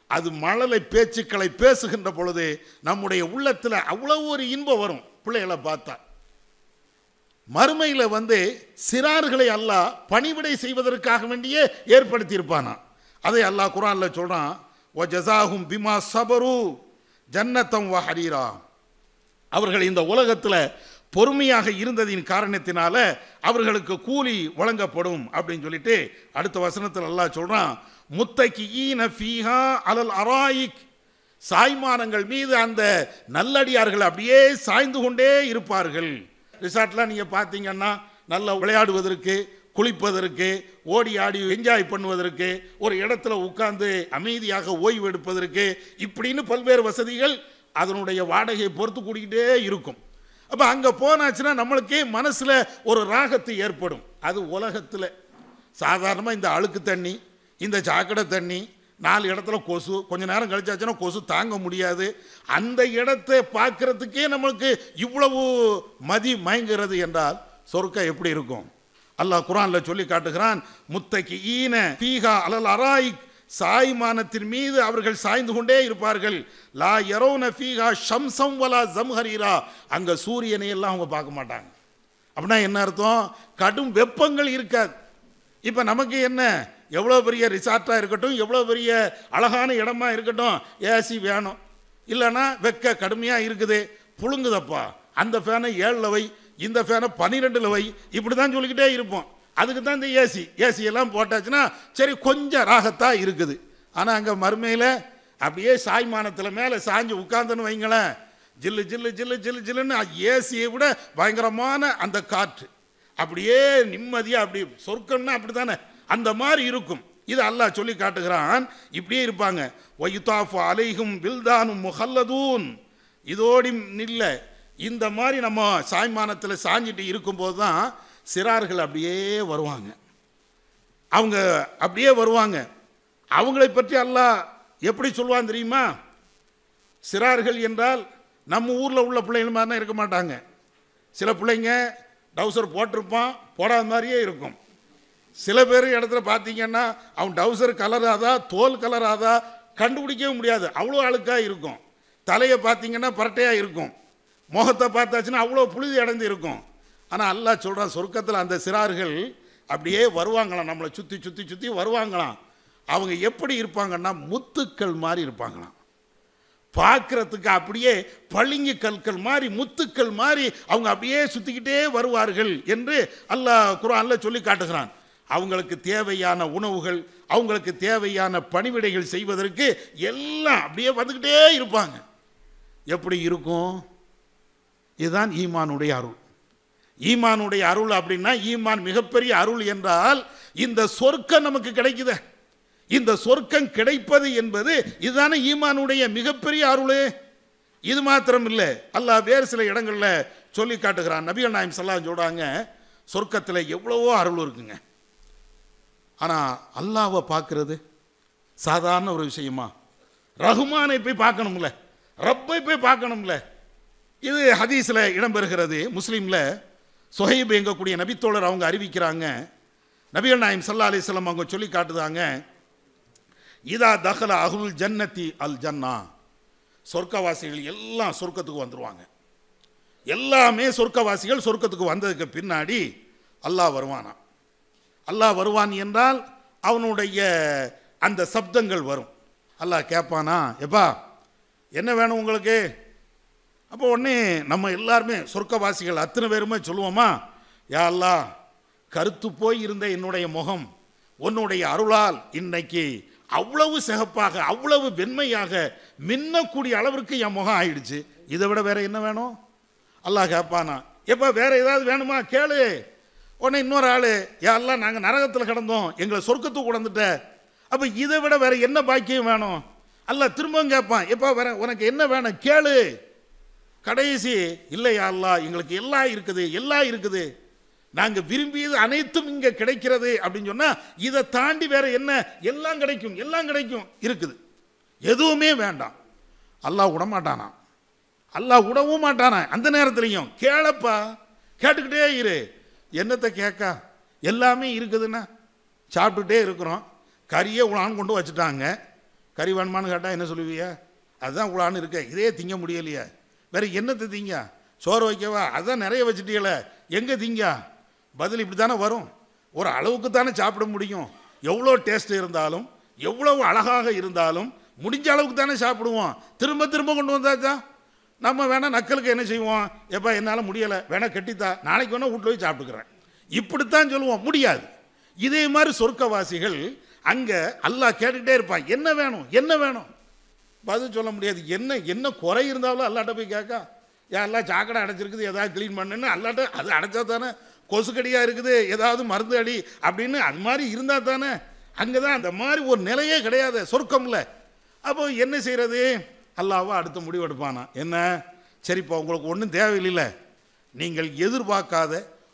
அது மழலை பேச்சுக்களை பேசுகின்ற பொழுது நம்முடைய உள்ளத்தில் அவ்வளவு ஒரு இன்பம் வரும் பிள்ளைகளை பார்த்தா. மறுமையில் சிறார்களை அல்லாஹ் பணிவிடை செய்வதற்காக வேண்டியே ஏற்படுத்தியிருப்பானா. அதை அல்லாஹ் குர்ஆனில் சொல்கிறான், வ ஜஸாஹும் பிமா சபரு ஜன்னத்தம் வ ஹரீரா. அவர்கள் இந்த உலகத்தில் பொறுமையாக இருந்ததின் காரணத்தினால அவர்களுக்கு கூலி வழங்கப்படும் அப்படின்னு சொல்லிட்டு அடுத்த வசனத்தில் அல்லாஹ் சொல்கிறான், முத்தகிஈன ஃபீஹா அலல் அராயிக். சாய்மானங்கள் மீது அந்த நல்லடியார்கள் அப்படியே சாய்ந்து கொண்டே இருப்பார்கள். ரிசார்ட்லாம் நீங்கள் பார்த்தீங்கன்னா நல்லா விளையாடுவதற்கு, குளிப்பதற்கு, ஓடி ஆடி என்ஜாய் பண்ணுவதற்கு, ஒரு இடத்துல உட்கார்ந்து அமைதியாக ஓய்வு எடுப்பதற்கு, இப்படின்னு பல்வேறு வசதிகள் அதனுடைய வாடகையை பொறுத்து கூடிக்கிட்டே இருக்கும். அப்போ அங்கே போனாச்சுன்னா நம்மளுக்கே மனசில் ஒரு ராகத்து ஏற்படும். அது உலகத்தில் சாதாரணமாக இந்த அழுக்கு தண்ணி, இந்த சாக்கடை தண்ணி, 4 இடத்துல கொசு, கொஞ்ச நேரம் கழிச்சாச்சுன்னா கொசு தாங்க முடியாது. அந்த இடத்தை பார்க்கறதுக்கே நம்மளுக்கு இவ்வளவு மயங்குகிறது என்றால் சொர்க்கம் எப்படி இருக்கும்? அல்லாஹ் குர்ஆனில் சொல்லி காட்டுகிறான், முத்தகிஈன ஃபீஹா அலல் அராயிக். சாய்மானத்தின் மீது அவர்கள் சாய்ந்து கொண்டே இருப்பார்கள். லா யரௌன ஃபீஹா ஷம்ஸம் வலா ஜம்ஹரீரா. அங்கே சூரியனை எல்லாம் அவங்க பார்க்க மாட்டாங்க. அப்படின்னா என்ன அர்த்தம்? கடும் வெப்பங்கள் இருக்காது. இப்போ நமக்கு என்ன, எவ்வளோ பெரிய ரிசார்ட்டாக இருக்கட்டும், எவ்வளோ பெரிய அழகான இடமா இருக்கட்டும், ஏசி வேணும். இல்லைன்னா வெக்க கடுமையாக இருக்குது, புழுங்குதப்பா, அந்த ஃபேனை 7ல் வை, இந்த ஃபேனை 12ல் வை, இப்படி தான் சொல்லிக்கிட்டே இருப்போம். அதுக்கு தான் இந்த ஏசி எல்லாம் போட்டாச்சுன்னா சரி கொஞ்சம் ராகத்தாக இருக்குது. ஆனால் அங்கே மறுமையில் அப்படியே சாய்மானத்தில் மேலே சாஞ்சு உட்கார்ந்துன்னு வைங்களேன், ஜில்லு ஜில்லு ஜில்லு ஜில்லு ஜில்லுன்னு ஏசியை விட பயங்கரமான அந்த காற்று, அப்படியே நிம்மதியாக, அப்படி சொர்க்கம்னா அப்படி தானே, அந்த மாதிரி இருக்கும். இது அல்லாஹ் சொல்லி காட்டுகிறான். இப்படியே இருப்பாங்க. வயுதாஃபு அலைஹும் வில்தானும் முஹல்லதூன். இதோடி நில்ல. இந்த மாதிரி நம்ம சாய்மானத்தில் சாஞ்சிட்டு இருக்கும்போது தான் சிறார்கள் அப்படியே வருவாங்க. அவங்க அப்படியே வருவாங்க. அவங்களை பற்றி அல்லாஹ் எப்படி சொல்லுவான் தெரியுமா? சிறார்கள் என்றால் நம்ம ஊரில் உள்ள பிள்ளைகள் மாதிரிலாம் இருக்க மாட்டாங்க. சில பிள்ளைங்க டவுசர் போட்டிருப்பான், போடாத மாதிரியே இருக்கும். சில பேர் இடத்துல பார்த்தீங்கன்னா அவன் டவுசர் கலராதா தோல் கலராதா கண்டுபிடிக்கவே முடியாது, அவ்வளோ அழுக்காக இருக்கும். தலையை பார்த்தீங்கன்னா பரட்டையாக இருக்கும். முகத்தை பார்த்தாச்சுன்னா அவ்வளோ புழுதி அடைந்து இருக்கும். ஆனால் அல்லாஹ் சொல்கிறான், சொர்க்கத்தில் அந்த சிறார்கள் அப்படியே வருவாங்களாம், நம்மளை சுற்றி சுற்றி சுற்றி வருவாங்களாம். அவங்க எப்படி இருப்பாங்கன்னா முத்துக்கள் மாதிரி இருப்பாங்களாம். பார்க்கறதுக்கு அப்படியே பளிங்கு கற்கள் மாதிரி முத்துக்கள் மாதிரி அவங்க அப்படியே சுற்றிக்கிட்டே வருவார்கள் என்று அல்லாஹ் குர்ஆன்ல சொல்லி காட்டுகிறான். அவங்களுக்கு தேவையான உணவுகள், அவங்களுக்கு தேவையான பணிவிடைகள் செய்வதற்கு எல்லாம் அப்படியே வந்துக்கிட்டே இருப்பாங்க. எப்படி இருக்கும்? இதுதான் ஈமானுடைய அருள். ஈமானுடைய அருள் அப்படின்னா, ஈமான் மிகப்பெரிய அருள் என்றால் இந்த சொர்க்கம் நமக்கு கிடைக்குது. இந்த சொர்க்கம் கிடைப்பது என்பது இதுதானே ஈமானுடைய மிகப்பெரிய அருள். இது மாத்திரம் இல்லை, அல்லாஹ் வேறு சில இடங்களில் சொல்லி காட்டுகிறான். நபிகள் நாயகம் ஸல்லல்லாஹு அலைஹி வஸல்லம் சொல்றாங்க, சொர்க்கத்தில் எவ்வளவோ அருள் இருக்குங்க. ஆனால் அல்லாஹ்வை பார்க்கறது சாதாரண ஒரு விஷயமா? ரஹ்மானை போய் பார்க்கணும்ல, ரப்பை போய் பார்க்கணும்ல. இது ஹதீஸில் இடம்பெறுகிறது. முஸ்லீமில் சுஹைப் எங்கக்கூடிய நபித்தோழர் அவங்க அறிவிக்கிறாங்க, நபிகள் நாயகம் ஸல்லல்லாஹு அலைஹி வஸல்லம் அவங்க சொல்லி காட்டுதாங்க, இதா தஹல அஹ்லுல் ஜன்னதி அல் ஜன்னா, சொர்க்கவாசிகள் எல்லாம் சொர்க்கத்துக்கு வந்துடுவாங்க. எல்லாமே சொர்க்கவாசிகள் சொர்க்கத்துக்கு வந்ததுக்கு பின்னாடி அல்லாஹ் வருவானா. அல்லாஹ் வருவான் என்றால் அவனுடைய அந்த சப்தங்கள் வரும். அல்லாஹ் கேட்பானா, எப்பா என்ன வேணும் உங்களுக்கு? அப்போ உடனே நம்ம எல்லாருமே சொர்க்கவாசிகள் அத்தனை பேருமே சொல்லுவோமா, யா அல்லாஹ், கருத்து போய் இருந்த என்னுடைய முகம் உன்னுடைய அருளால் இன்னைக்கு அவ்வளவு சிகப்பாக அவ்வளவு வெண்மையாக மின்னக்கூடிய அளவிற்கு என் முகம் ஆயிடுச்சு, இதை விட வேற என்ன வேணும்? அல்லாஹ் கேட்பானா, எப்போ வேற ஏதாவது வேணுமா கேளு. உடனே இன்னொரு ஆள், யா அல்லாஹ், நாங்கள் நரகத்தில் கிடந்தோம், எங்களை சொர்க்கத்துக்கு கொண்டுட்ட, அப்போ இதை விட வேற என்ன பாக்கியம் வேணும்? அல்லாஹ் திரும்பவும் கேட்பான், எப்போ வேற உனக்கு என்ன வேணும் கேளு. கடைசி, இல்லை யா அல்லாஹ், எங்களுக்கு எல்லாம் இருக்குது, எல்லாம் இருக்குது, நாங்கள் விரும்பியது அனைத்தும் இங்கே கிடைக்கிறது அப்படின்னு சொன்னால் இதை தாண்டி வேற என்ன? எல்லாம் கிடைக்கும், எல்லாம் கிடைக்கும் இருக்குது, எதுவுமே வேண்டாம். அல்லாஹ் விடமாட்டானா, அல்லாஹ் விடவும் மாட்டானா. அந்த நேரத்துலையும் கேளப்பா, கேட்டுக்கிட்டே இரு. என்னத்தை கேட்க? எல்லாமே இருக்குதுன்னா சாப்பிட்டுட்டே இருக்கிறோம், கறியே உலான்னு கொண்டு வச்சுட்டாங்க, கறி வேணுமான்னு கேட்டால் என்ன சொல்லுவியா? அதுதான் உலான்னு இருக்க, இதே திங்க முடியலையா, வேற என்னத்தை திங்க? சோறு வைக்கவா? அதுதான் நிறைய வச்சுட்டீங்களே, எங்கே திங்க? பதில் இப்படி தானே வரும். ஒரு அளவுக்கு தானே சாப்பிட முடியும். எவ்வளோ டேஸ்ட் இருந்தாலும் எவ்வளவு அழகாக இருந்தாலும் முடிஞ்ச அளவுக்கு தானே சாப்பிடுவோம். திரும்ப திரும்ப கொண்டு வந்தாச்சா நம்ம வேணா நக்கலுக்கு என்ன செய்வோம், எப்போ என்னால் முடியலை, வேணா கட்டித்தா, நாளைக்கு வேணா வீட்டில் போய் சாப்பிட்டுக்கிறேன், இப்படித்தான் சொல்லுவோம். முடியாது. இதே மாதிரி சொர்க்கவாசிகள் அங்கே அல்லாஹ் கேட்டுக்கிட்டே இருப்பான், என்ன வேணும் என்ன வேணும்? பதில் சொல்ல முடியாது. என்ன என்ன குறை இருந்தாலும் அல்லாட்ட போய் கேட்க, எல்லாம் சாக்கடை அடைச்சிருக்குது, ஏதாவது க்ளீன் பண்ணுன்னு அல்லாட்ட, அது அடைச்சா தானே, கொசுக்கடியாக இருக்குது, ஏதாவது மருந்து அடி அப்படின்னு அது மாதிரி இருந்தால் தானே. அங்கே தான் அந்த மாதிரி ஒரு நிலையே கிடையாது சொர்க்கம்ல. அப்போ என்ன செய்கிறது? அல்லாஹ்வா அடுத்த முடிவெடுப்பானா, என்ன? சரிப்பா, உங்களுக்கு ஒன்றும் தேவையில்லை, நீங்கள் எதிர்பார்க்காத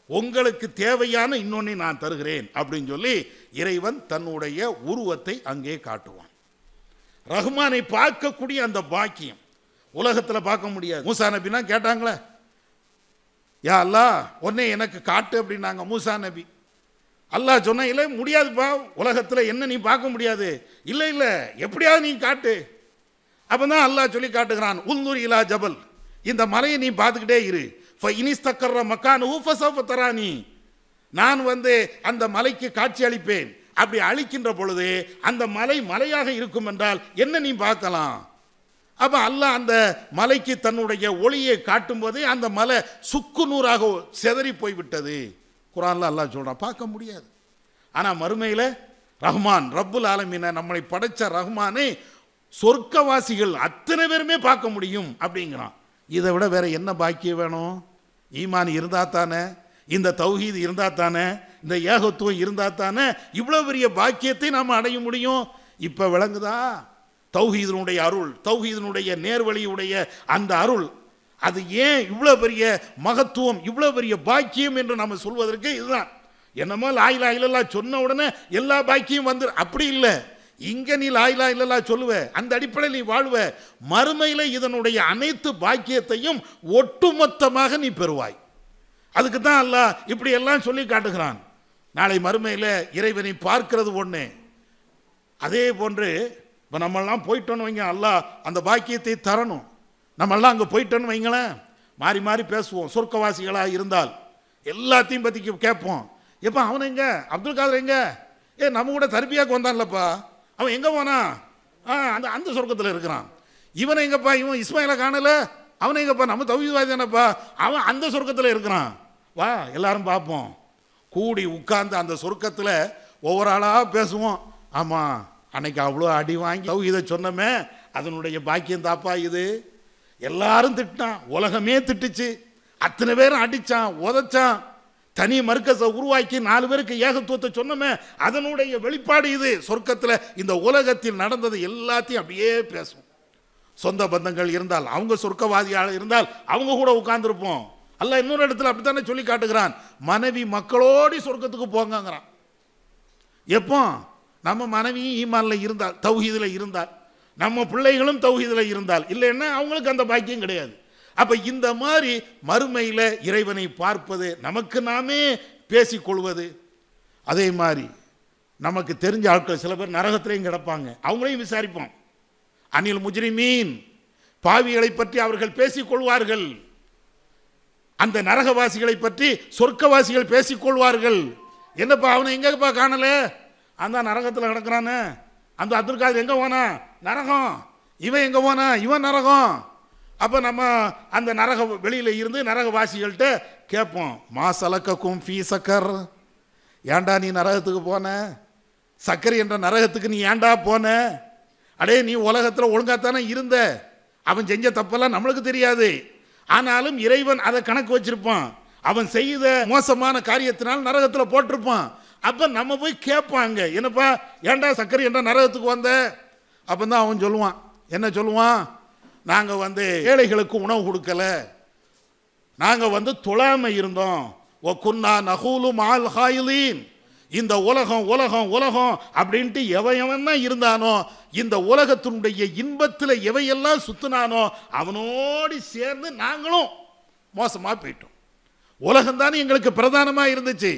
உங்களுக்கு தேவையான இன்னொன்னை நான் தருகிறேன் அப்படின்னு சொல்லி இறைவன் தன்னுடைய உருவத்தை அங்கே காட்டுவான். ரஹ்மானை பார்க்கக்கூடிய அந்த பாக்கியம் உலகத்தில் பார்க்க முடியாது. மூசா நபினா கேட்டாங்களே, யா அல்லாஹ் உன்னை எனக்கு காட்டு அப்படின்னாங்க மூசா நபி. அல்லாஹ் சொன்ன, இல்லை முடியாதுப்பா, உலகத்தில் என்ன நீ பார்க்க முடியாது. இல்லை இல்லை, எப்படியாவது நீ காட்டு. அப்போ தான் அல்லாஹ் சொல்லி காட்டுகிறான், உல்துர் இலா ஜபல், இந்த மலையை நீ பார்த்துக்கிட்டே இரு, ஃபஇனிஸ்தக்கர்ர மக்கானுஹு ஃபஸௌஃப தரானி, நான் அந்த மலைக்கு காட்சி அளிப்பேன். அப்படி அளிக்கின்ற பொழுது அந்த மலை மலையாக இருக்கும் என்றால் என்ன நீ பார்க்கலாம். அப்போ அல்லாஹ் அந்த மலைக்கு தன்னுடைய ஒளியை காட்டும் போதே அந்த மலை சுக்கு நூறாக செதறி போய்விட்டது. குர்ஆன்ல அல்லாஹ் சொல்றான், பார்க்க முடியாது. ஆனால் மறுமையில் ரஹ்மான் ரப்புல் ஆலமீன நம்மளை படைச்ச ரஹ்மானை சொர்க்கவாசிகள் அத்தனை பேருமே பார்க்க முடியும் அப்படிங்கிறான். இதை விட வேற என்ன பாக்கியம் வேணும்? ஈமான் இருந்தா தானே. இந்த தௌஹீத் இருந்தா தானே, இந்த ஏகத்துவம் இருந்தா தானே இவ்வளவு பெரிய பாக்கியத்தை நாம் அடைய முடியும். இப்ப விளங்குதா? தௌஹீதினுடைய அருள், தௌஹீதினுடைய நேர்வழியுடைய அந்த அருள், அது ஏன் இவ்வளவு பெரிய மகத்துவம், இவ்வளவு பெரிய பாக்கியம் என்று நம்ம சொல்வதற்கு இதுதான். என்னமோ லா இலாஹ இல்லல்லாஹ் சொன்ன உடனே எல்லா பாக்கியம் வந்து அப்படி இல்லை. இங்க நீ லா இலாஹ இல்லல்லாஹ் சொல்லுவ, அந்த அடிப்படையில் நீ வாழ்வ, மறுமையில இதனுடைய அனைத்து பாக்கியத்தையும் ஒட்டுமொத்தமாக நீ பெறுவாய். அதுக்கு தான் அல்லாஹ் இப்படி எல்லாம் சொல்லி காட்டுகிறான். நாளை மறுமையில இறைவனை பார்க்கிறது ஒண்ணு. அதே போன்று இப்போ நம்மெல்லாம் போயிட்டோன்னு வைங்க, அல்லாஹ் அந்த பாக்கியத்தை தரணும். நம்மெல்லாம் அங்கே போயிட்டோன்னு வைங்களேன், மாறி மாறி பேசுவோம். சொர்க்கவாசிகளாக இருந்தால் எல்லாத்தையும் பற்றி கேட்போம். எப்போ அவன் எங்க, அப்துல் காதர் எங்க, நம்ம கூட தர்பியாவுக்கு வந்தான்லப்பா, அவன் எங்கே போனான், அந்த அந்த சொர்க்கத்தில் இருக்கிறான். இவன் எங்கப்பா, இவன் இஸ்மாயிலை காணல, அவன் எங்கப்பா, நம்ம தௌஹீத்வாதி தானப்பா, அவன் அந்த சொர்க்கத்தில் இருக்கிறான். வா எல்லாரும் பார்ப்போம். கூடி உட்கார்ந்து அந்த சொர்க்கத்தில் ஒவ்வொரு ஆளாக பேசுவோம். ஆமாம், அன்னைக்கு அவ்வளோ அடி வாங்கி தௌஹீதை சொன்னமே, அதனுடைய பாக்கியம் தாப்பா இது. எல்லாரும் திட்டான், உலகமே திட்டுச்சு, அத்தனை பேரும் அடித்தான், உதச்சான், தனி மர்க்கஸை உருவாக்கி 4 பேருக்கு ஏகத்துவத்தை சொன்னமே, அதனுடைய வெளிப்பாடு இது. சொர்க்கத்தில் இந்த உலகத்தில் நடந்தது எல்லாத்தையும் அப்படியே பேசும். சொந்த பந்தங்கள் இருந்தால், அவங்க சொர்க்கவாதியாக இருந்தால் அவங்க கூட உட்கார்ந்துருப்போம். அல்லாஹ் இன்னொரு இடத்துல அப்படித்தானே சொல்லி காட்டுகிறான், மனைவி மக்களோடு சொர்க்கத்துக்கு போங்கிறான். எப்போ நம்ம மனைவியும் ஈமான்ல இருந்தால், தௌஹீதில் இருந்தால், நம்ம பிள்ளைகளும் தௌஹீதில் இருந்தால், இல்லைன்னா அவங்களுக்கு அந்த பாக்கியம் கிடையாது. அப்ப இந்த மாதிரி மறுமையில இறைவனை பார்ப்பது, நமக்கு நாமே பேசிக்கொள்வது. அதே மாதிரி நமக்கு தெரிஞ்ச ஆட்கள் சில பேர் நரகத்திலையும் கிடப்பாங்க, அவங்களையும் விசாரிப்போம். அனில் முஜ்ரிமீன், பாவிகளை பற்றி அவர்கள் பேசிக்கொள்வார்கள். அந்த நரகவாசிகளை பற்றி சொர்க்கவாசிகள் பேசிக்கொள்வார்கள். என்னப்பா அவனை எங்கப்பா காணல, அந்த நரகத்தில் கிடக்கிறானே, அந்த அப்துல் காதர் எங்க போனா, நரகம். இவன் எங்க போனா, இவன் நரகம். அப்போ நம்ம அந்த நரக வெளியில் இருந்து நரகவாசிகள்கிட்ட கேட்போம், மாசலக்கும் ஃபீ சக்கர், ஏண்டா நீ நரகத்துக்கு போன, சக்கர் என்ற நரகத்துக்கு நீ ஏண்டா போன, அடே நீ உலகத்தில் ஒழுங்காத்தானே இருந்த, அவன் செஞ்ச தப்பெல்லாம் நம்மளுக்கு தெரியாது, ஆனாலும் இறைவன் அதை கணக்கு வச்சிருப்பான், அவன் செய்த மோசமான காரியத்தினால் நரகத்தில் போட்டிருப்பான். அப்போ நம்ம போய் கேட்பாங்க, என்னப்பா ஏண்டா சக்கரை என்ற நரகத்துக்கு வந்த, அப்போ தான் அவன் சொல்லுவான், என்ன சொல்லுவான், நாங்கள் ஏழைகளுக்கு உணவு கொடுக்கல, நாங்கள் தொழாமை இருந்தோம், ஒக்குன்னா நகூலு மால் ஹாயிலீன், இந்த உலகம் உலகம் உலகம் அப்படின்ட்டு எவன் தான் இருந்தானோ, இந்த உலகத்தினுடைய இன்பத்தில் எவையெல்லாம் சுத்தினானோ அவனோடு சேர்ந்து நாங்களும் மோசமாக போயிட்டோம். உலகம் தானே எங்களுக்கு பிரதானமாக இருந்துச்சு,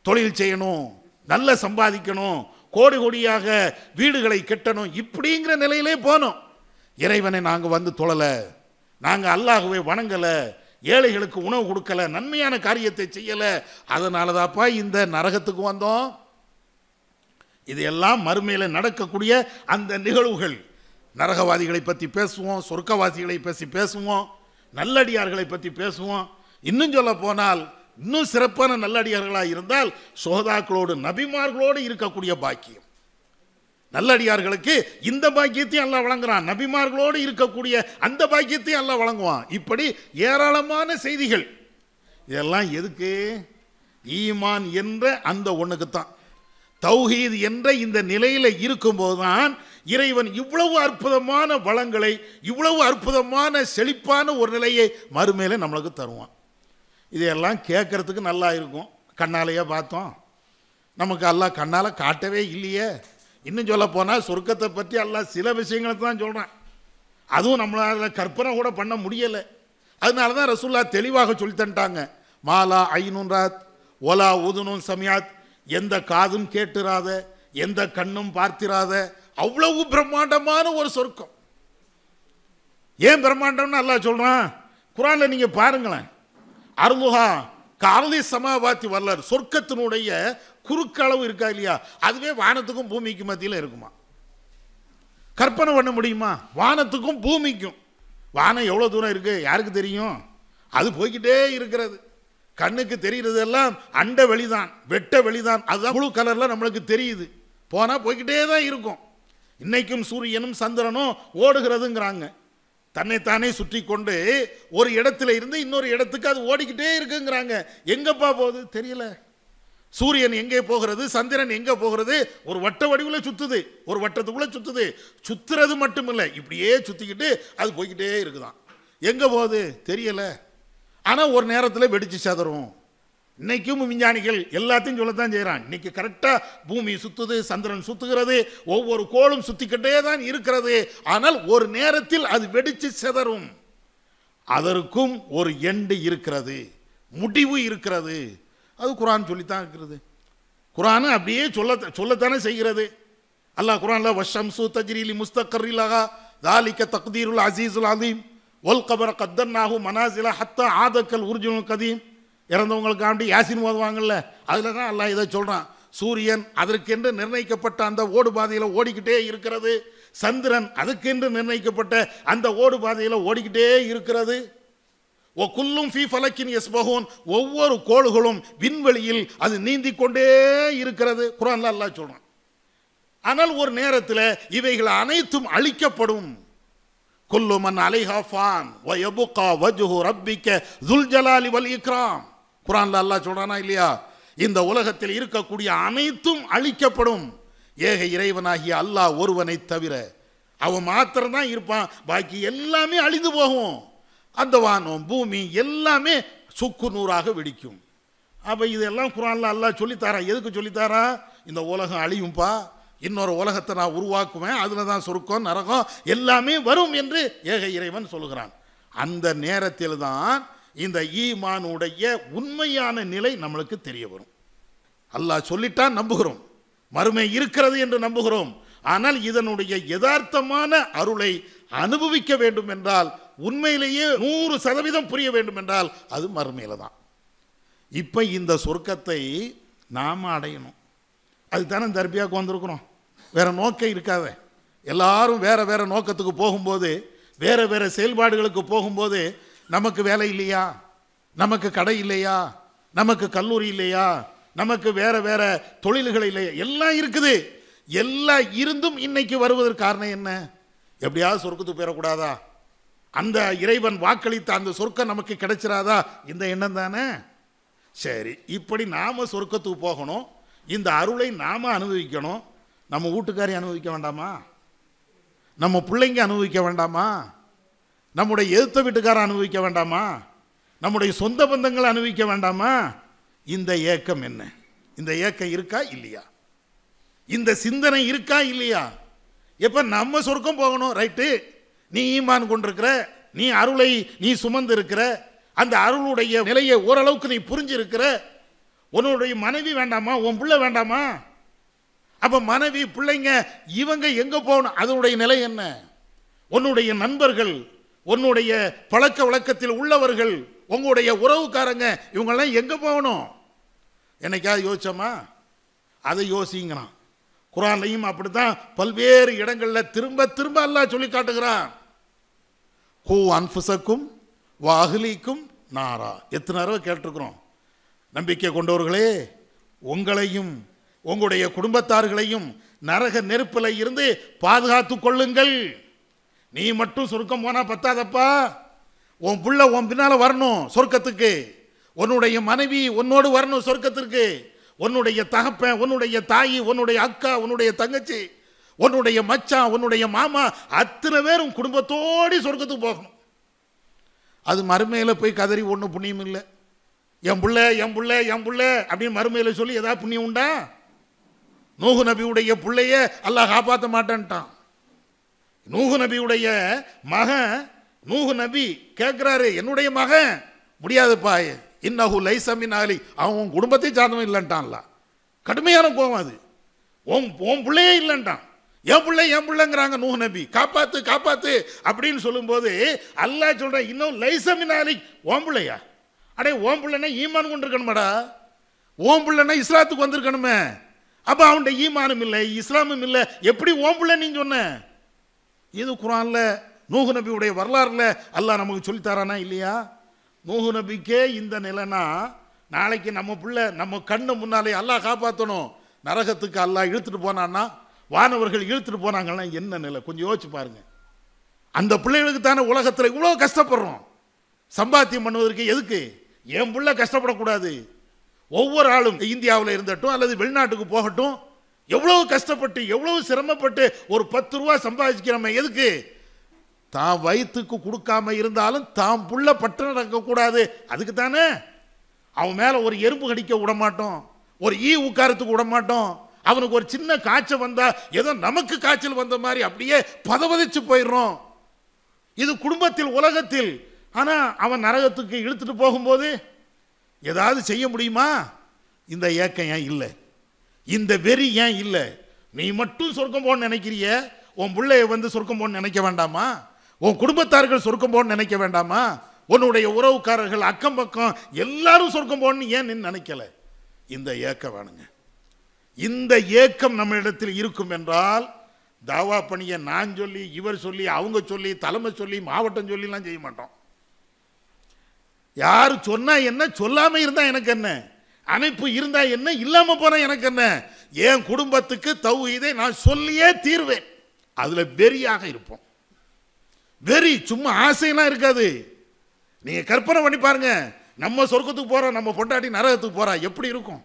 தொழில் செய்யணும், நல்ல சம்பாதிக்கணும், கோடி கோடியாக வீடுகளை கட்டணும், இப்படிங்கிற நிலையிலே போனோம். இறைவனை நாங்கள் தொழலை, நாங்கள் அல்லாஹ்வை வணங்கலை, ஏழைகளுக்கு உணவு கொடுக்கல, நன்மையான காரியத்தை செய்யலை, அதனால தான்ப்பா இந்த நரகத்துக்கு வந்தோம். இதெல்லாம் மறுமையில் நடக்கக்கூடிய அந்த நிகழ்வுகள். நரகவாதிகளை பற்றி பேசுவோம், சொர்க்கவாசிகளை பற்றி பேசுவோம், நல்லடியார்களை பற்றி பேசுவோம். இன்னும் சொல்ல போனால் இன்னும் சிறப்பான நல்லடியார்களாக இருந்தால் சுஹதாக்களோடு நபிமார்களோடு இருக்கக்கூடிய பாக்கியம். நல்லடியார்களுக்கு இந்த பாக்கியத்தையும் அல்லாஹ் வழங்குறான், நபிமார்களோடு இருக்கக்கூடிய அந்த பாக்கியத்தையும் அல்லாஹ் வழங்குவான். இப்படி ஏராளமான செய்திகள். இதெல்லாம் எதுக்கு? ஈமான் என்ற அந்த ஒண்ணுக்குத்தான். தௌஹீத் என்ற இந்த நிலையில் இருக்கும்போது தான் இறைவன் இவ்வளவு அற்புதமான வளங்களை, இவ்வளவு அற்புதமான செழிப்பான ஒரு நிலையை மறுமையில நம்மளுக்கு தருவான். இதையெல்லாம் கேட்கறதுக்கு நல்லா இருக்கும், கண்ணாலேயே பார்த்தோம், நமக்கு அல்லாஹ் கண்ணால காட்டவே இல்லையே. இன்னும் சொல்ல போனால் சொர்க்கத்தை பற்றி அல்லாஹ் சில விஷயங்களை தான் சொல்கிறான், அதுவும் நம்மளால் கற்பனை கூட பண்ண முடியலை. அதனால தான் ரசூலுல்லாஹ் தெளிவாக சொல்லி தந்துட்டாங்க, மாலா ஐனுன் ராத் ஒலா உதுனுன் சமியாத், எந்த காதும் கேட்டுராத, எந்த கண்ணும் பார்த்திராத அவ்வளவு பிரம்மாண்டமான ஒரு சொர்க்கம். ஏன் பிரம்மாண்டம்னு அல்லாஹ் சொல்றான்? குர்ஆன்ல நீங்க பாருங்களேன், அருளுஹா கார்லி சமாவாத்தி வல்லர், சொர்க்கத்தினுடைய குறுக்களவு இருக்கா இல்லையா, அதுவே வானத்துக்கும் பூமிக்கும் மத்தியில் இருக்குமா? கற்பனை பண்ண முடியுமா? வானத்துக்கும் பூமிக்கும். வானம் எவ்வளோ தூரம் இருக்கு யாருக்கு தெரியும்? அது போய்கிட்டே இருக்கிறது. கண்ணுக்கு தெரிகிறது எல்லாம் அண்ட வெளிதான், வெட்ட வெளிதான், அதுதான் ப்ளூ கலர்ல நம்மளுக்கு தெரியுது. போனா போய்கிட்டே தான் இருக்கும். இன்னைக்கும் சூரியனும் சந்திரனும் ஓடுகிறதுங்கிறாங்க. தன்னைத்தானே சுற்றி கொண்டு ஒரு இடத்துல இருந்து இன்னொரு இடத்துக்கு அது ஓடிக்கிட்டே இருக்குங்கிறாங்க. எங்கப்பா போகுது தெரியல. சூரியன் எங்கே போகிறது, சந்திரன் எங்கே போகிறது, ஒரு வட்ட வடிவில் சுத்துது, ஒரு வட்டத்துக்குள்ள சுத்துது. சுத்துறது மட்டும் இல்லை, இப்படியே சுத்திக்கிட்டு அது போய்கிட்டே இருக்குதான். எங்கே போகுது தெரியல. ஆனால் ஒரு நேரத்தில் வெடிச்சு சதறும். இன்னைக்கும் விஞ்ஞானிகள் எல்லாத்தையும் சொல்லத்தான் செய்கிறான். இன்னைக்கு கரெக்டாக பூமி சுத்துது, சந்திரன் சுத்துகிறது, ஒவ்வொரு கோளும் சுத்திக்கிட்டே தான் இருக்கிறது. ஆனால் ஒரு நேரத்தில் அது வெடிச்சு சிதறும். அதற்கும் ஒரு எண்டு இருக்கிறது, முடிவு இருக்கிறது. அது குர்ஆன் சொல்லித்தான் இருக்கிறது. குர்ஆன் அப்படியே சொல்லத்தானே செய்கிறது. அல்லாஹ் குர்ஆன்ல வஷம்சு தஜ்ரி லிமுஸ்தகர்ரி லஹா ذلك تقدير العزيز العليم والقمر قدرناه منازل حتى عاد كالعرجون القديم. இறந்தவங்களுக்காண்டி யாசின் ஓதுவாங்கல்ல, அதில் தான் அல்லாஹ் இதை சொல்கிறான். சூரியன் அதற்கென்று நிர்ணயிக்கப்பட்ட அந்த ஓடு பாதையில் ஓடிக்கிட்டே இருக்கிறது. சந்திரன் அதுக்கென்று நிர்ணயிக்கப்பட்ட அந்த ஓடு பாதையில் ஓடிக்கிட்டே இருக்கிறது. ஒக்குல்லும் ஃபீ ஃபலக்கின் யஸ்பஹூன், ஒவ்வொரு கோள்களும் விண்வெளியில் அது நீந்தி கொண்டே இருக்கிறது. குர்ஆன்ல அல்லாஹ் சொல்றான். ஆனால் ஒரு நேரத்தில் இவைகள் அனைத்தும் அழிக்கப்படும். குல்லு மன் அலைஹா ஃபான் வ யப்கா வஜ்ஹு ரப்பிக ذுல் ஜலாலி வல் இக்ராம். குர்ஆன்ல அல்லாஹ் சொல்றானா இல்லையா? இந்த உலகத்தில் இருக்கக்கூடிய அனைத்தும் அழிக்கப்படும். ஏக இறைவனாகிய அல்லாஹ் ஒருவனை தவிர அவன் மாத்திரம்தான் இருப்பான். பாக்கி எல்லாமே அழிந்து போகும். அந்த வானம் பூமி எல்லாமே சுக்கு நூறாக வெடிக்கும். அப்போ இதெல்லாம் குர்ஆன்ல அல்லாஹ் சொல்லித்தாரா. எதுக்கு சொல்லித்தாரா? இந்த உலகம் அழியும்பா, இன்னொரு உலகத்தை நான் உருவாக்குவேன், அதில் தான் சொர்க்கம் நரகம் எல்லாமே வரும் என்று ஏக இறைவன் சொல்லுகிறான். அந்த நேரத்தில் தான் இந்த ஈமானுடைய உண்மையான நிலை நம்மளுக்கு தெரிய வரும். அல்லாஹ் சொல்லிட்டான் நம்புகிறோம், மறுமை இருக்கிறது என்று நம்புகிறோம். ஆனால் இதனுடைய யதார்த்தமான அருளை அனுபவிக்க வேண்டும் என்றால், உண்மையிலேயே 100% புரிய வேண்டும் என்றால் அது மறுமையில தான். இப்போ இந்த சொர்க்கத்தை நாம் அடையணும். அதுதானே தர்பியாவுக்கு வந்திருக்கிறோம். வேற நோக்கம் இருக்காத. எல்லாரும் வேற வேற நோக்கத்துக்கு போகும்போது, வேற வேற செயல்பாடுகளுக்கு போகும்போது, நமக்கு வேலை இல்லையா, நமக்கு கடை இல்லையா, நமக்கு கல்லூரி இல்லையா, நமக்கு வேற வேற தொழில்கள் இல்லையா, எல்லாம் இருக்குது. எல்லாம் இருந்தும் இன்னைக்கு வருவதற்கு காரணம் என்ன? எப்படியாவது சொர்க்கத்துக்கு போயிடக்கூடாதா, அந்த இறைவன் வாக்களித்த அந்த சொர்க்கம் நமக்கு கிடைச்சிராதா, இந்த எண்ணம் தானே. சரி, இப்படி நாம சொர்க்கத்துக்கு போகணும், இந்த அருளை நாம அனுபவிக்கணும். நம்ம வீட்டுக்காரி அனுபவிக்க வேண்டாமா? நம்ம பிள்ளைங்க அனுபவிக்க வேண்டாமா? நம்முடைய எதிர்த்த வீட்டுக்காரர் அனுபவிக்க வேண்டாமா? நம்முடைய சொந்த பந்தங்கள் அனுபவிக்க வேண்டாமா? இந்த ஏக்கம் என்ன? இந்த ஏக்கம் இருக்கா இல்லையா? இந்த சிந்தனை இருக்கா இல்லையா? எப்ப நம்ம சொர்க்கம் போகணும், ரைட்டு, நீ ஈமான் கொண்டிருக்கிற, நீ அருளை நீ சுமந்து இருக்கிற, அந்த அருளுடைய நிலையை ஓரளவுக்கு நீ புரிஞ்சிருக்கிற, உன்னுடைய மனைவி வேண்டாமா, உன் பிள்ளை வேண்டாமா? அப்ப மனைவி பிள்ளைங்க இவங்க எங்க போகணும்? அதனுடைய நிலை என்ன? உன்னுடைய நண்பர்கள், உன்னுடைய பழக்க வழக்கத்தில் உள்ளவர்கள், உங்களுடைய உறவுக்காரங்க, இவங்கெல்லாம் எங்க போகணும்? என்னைக்காவது யோசிச்சோமா? அதை யோசிங்கிறான். குர்ஆன்லையும் அப்படித்தான் பல்வேறு இடங்களில் திரும்ப திரும்ப அல்லாஹ் சொல்லி காட்டுகிறான். கூ அன்ஃபுஸக்கும் வஅஹ்லீக்கும் நாரா. எத்தனை தடவை கேட்டிருக்கிறோம். நம்பிக்கை கொண்டவர்களே, உங்களையும் உங்களுடைய குடும்பத்தார்களையும் நரக நெருப்பில் இருந்து பாதுகாத்து கொள்ளுங்கள். நீ மட்டும் சொர்க்கம் போனா பத்தாதப்பா, உன் புள்ள உன் பின்னால வரணும் சொர்க்கத்துக்கு, உன்னுடைய மனைவி உன்னோடு வரணும் சொர்க்கத்திற்கு, உன்னுடைய தகப்பன், உன்னுடைய தாயி, உன்னுடைய அக்கா, உன்னுடைய தங்கச்சி, உன்னுடைய மச்சான், உன்னுடைய மாமா, அத்தனை பேரும் குடும்பத்தோடு சொர்க்கத்துக்கு போகணும். அது மறுமையில் போய் கதறி ஒன்றும் புண்ணியம் இல்லை. என் புள்ள என் புள்ள என் புள்ள அப்படின்னு மறுமையில் சொல்லி ஏதாவது புண்ணியம் உண்டா? நூஹு நபியுடைய பிள்ளைய அல்லாஹ் காப்பாற்ற மாட்டேன்ட்டான். நூஹு நபியுடைய மகன், நூஹு நபி கேட்கிறாரு, என்னுடைய மகன் முடியாதுப்பா, இன்னஹு லைஸ மின் அஹ்லி, அவன் குடும்பத்தை சார்ந்தவன் இல்லைன்ட்டான்ல. கடுமையான கோவம் அது. உன் பிள்ளையே இல்லைன்ட்டான். என் பிள்ளை என் பிள்ளைங்கிறாங்க நூஹு நபி, காப்பாத்து காப்பாத்து அப்படின்னு சொல்லும்போது அல்லாஹ் சொல்றான், இன்னும் லைஸ மின் அஹ்லி, உன் பிள்ளையா? அடே, உன் பிள்ளைன்னா ஈமான் கொண்டு இருக்கணுமாடா, உன் பிள்ளைன்னா இஸ்லாத்துக்கு வந்திருக்கணுமே. அப்ப அவனுடைய ஈமானும் இல்லை, இஸ்லாமும் இல்லை, எப்படி உன் பிள்ளை நீங்க சொன்ன? இது குர்ஆன்ல நூஹு நபியுடைய வரலாறுல அல்லாஹ் நமக்கு சொல்லித்தாரானா இல்லையா? நூஹு நபிக்கே இந்த நிலைனா, நாளைக்கு நம்ம பிள்ளை நம்ம கண்ணு முன்னாலே அல்லாஹ் காப்பாற்றணும், நரகத்துக்கு அல்லாஹ் இழுத்துட்டு போனான்னா, வானவர்கள் இழுத்துட்டு போனாங்கன்னா என்ன நிலை? கொஞ்சம் யோசிச்சு பாருங்க. அந்த பிள்ளைகளுக்கு தானே உலகத்தில் இவ்வளோ கஷ்டப்படுறோம். சம்பாத்தியம் பண்ணுவதற்கு எதுக்கு? என் பிள்ளை கஷ்டப்படக்கூடாது. ஒவ்வொரு ஆளும் இந்தியாவில் இருந்தட்டும் அல்லது வெளிநாட்டுக்கு போகட்டும், எவ்வளவு கஷ்டப்பட்டு எவ்வளவு சிரமப்பட்டு ஒரு 10 ரூபா சம்பாதிக்கிறோமே எதுக்கு? தான் வயிற்றுக்கு கொடுக்காம இருந்தாலும் தான் புள்ள பட்டு நடக்கக்கூடாது, அதுக்கு தானே. அவன் மேலே ஒரு எறும்பு கடிக்க விட மாட்டோம், ஒரு ஈ உட்காரத்துக்கு விட மாட்டோம். அவனுக்கு ஒரு சின்ன காய்ச்சல் வந்தா ஏதோ நமக்கு காய்ச்சல் வந்த மாதிரி அப்படியே பதவதிச்சு போயிடுறோம். இது குடும்பத்தில் உலகத்தில். ஆனால் அவன் நரகத்துக்கு இழுத்துட்டு போகும்போது ஏதாவது செய்ய முடியுமா? இந்த ஏக்கம் ஏன் இல்லை? இந்த வெறி ஏன் இல்லை? நீ மட்டும் சொர்க்கம் போன்னு நினைக்கிறிய, உன் பிள்ளைய சொர்க்கம் போன்னு நினைக்க வேண்டாமா? உன் குடும்பத்தார்கள் சொர்க்கம் போன்னு நினைக்க வேண்டாமா? உன்னுடைய உறவுக்காரர்கள் அக்கம் பக்கம் எல்லாரும் சொர்க்கம் போன்னு ஏன் நீ நினைக்கல? இந்த ஏக்கம் வேணுங்க. இந்த ஏக்கம் நம்ம இடத்தில் இருக்கும் என்றால் தாவா பணியை நான் சொல்லி இவர் சொல்லி அவங்க சொல்லி தலைமை சொல்லி மாவட்டம் சொல்லிலாம் செய்ய மாட்டோம். யாரு சொன்னா என்ன, சொல்லாம இருந்தா எனக்கு என்ன, அமைப்பு இருந்தா என்ன, இல்லாம போனா எனக்கு என்ன, என் குடும்பத்துக்கு தௌஹீதை நான் சொல்லியே தீர்வேன். அதுல வெறியாக இருப்போம். வெறி சும்மா ஆசையெல்லாம் இருக்காது. நீங்க கற்பனை பண்ணி பாருங்க, நம்ம சொர்க்கத்துக்கு போறோம், நம்ம பொண்டாட்டி நரகத்துக்கு போறா, எப்படி இருக்கும்?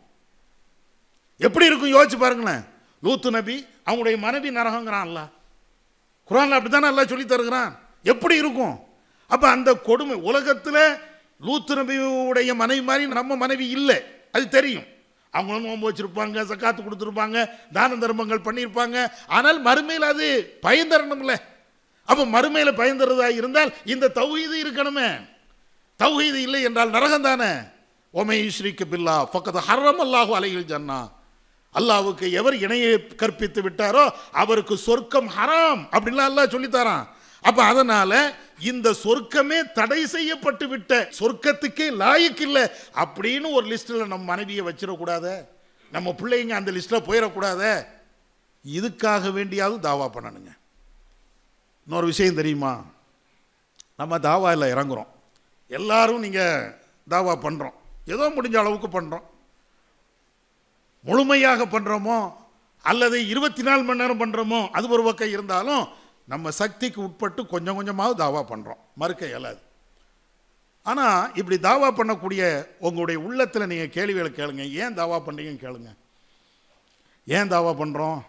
எப்படி இருக்கும் யோசிச்சு பாருங்களேன். லூத்து நபி அவங்களுடைய மனைவி நரகங்கிறான் அல்லாஹ், குர்ஆன்ல அப்படித்தானே அல்லாஹ் சொல்லி தருகிறான். எப்படி இருக்கும்? அப்ப அந்த கொடுமை உலகத்தில் லூத்து நபியுடைய மனைவி மாதிரி நம்ம மனைவி இல்லை, அது தெரியும். அவங்களும் நோன்பு வச்சிருப்பாங்க, சக்காத்து கொடுத்துருப்பாங்க, தான தர்மங்கள் பண்ணியிருப்பாங்க. ஆனால் மறுமையில் அது பயந்தரணும்ல. அப்ப மறுமையில் பயந்தறதா இருந்தால் இந்த தௌஹீது இருக்கணுமே. தௌஹீது இல்லை என்றால் நரகம் தானே. ஒமை யுஷ்ரிக்கு பில்லாஹ் ஃபக்கத் ஹர்ரமல்லாஹு அலைஹில் ஜன்னா. அல்லாஹ்வுக்கு எவர் இணையை கற்பித்து விட்டாரோ அவருக்கு சொர்க்கம் ஹராம் அப்படின்லாம் அல்லாஹ் சொல்லித்தாரான். அப்ப அதனால இந்த சொர்க்கமே தடை செய்யப்பட்டு விட்ட சொர்க்கத்துக்கே லாயக்கு இல்லை அப்படின்னு ஒரு லிஸ்ட்ல நம்ம மனைவியை வச்சிடக்கூடாது, நம்ம பிள்ளைங்க அந்த லிஸ்ட்ல போயிடக்கூடாது. இதுக்காக வேண்டியாவது தாவா பண்ணணுங்க. இன்னொரு விஷயம் தெரியுமா, நம்ம தாவாவில் இறங்குறோம், எல்லாரும் நீங்க தாவா பண்றோம், ஏதோ முடிஞ்ச அளவுக்கு பண்றோம். முழுமையாக பண்றோமோ அல்லது 24 மணி நேரம் பண்றோமோ அது ஒரு பக்கம் இருந்தாலும் நம்ம சக்திக்கு உட்பட்டு கொஞ்சம் கொஞ்சமாவது தாவா பண்றோம், மறுக்க இயலாது. ஆனா இப்படி தாவா பண்ணக்கூடிய உங்களுடைய உள்ளத்துல நீங்க கேள்விகளை கேளுங்க. ஏன் தாவா பண்றீங்கன்னு கேளுங்க. ஏன் தாவா பண்றோம்?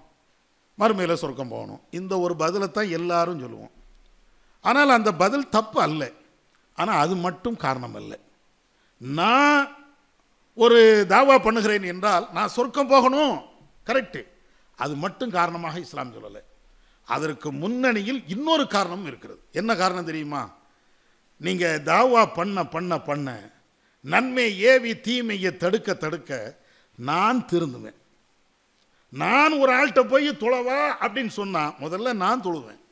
மறுமையில சொர்க்கம் போகணும். இந்த ஒரு பதிலை தான் எல்லாரும் சொல்லுவோம். ஆனால் அந்த பதில் தப்பு அல்ல, ஆனால் அது மட்டும் காரணம் அல்ல. நான் ஒரு தாவா பண்ணுகிறேன் என்றால் நான் சொர்க்கம் போகணும், கரெக்டு, அது மட்டும் காரணமாக இஸ்லாம் சொல்லலை. அதற்கு முன்னணியில் இன்னொரு காரணமும் இருக்கிறது. என்ன காரணம் தெரியுமா? நீங்க தாவா பண்ண பண்ண பண்ண நன்மை ஏவி தீமையை தடுக்க தடுக்க நான் திருந்துவேன். நான் ஒரு ஆள்கிட்ட போய் தொழவா அப்படின்னு சொன்னா முதல்ல நான் தொழுவேன்.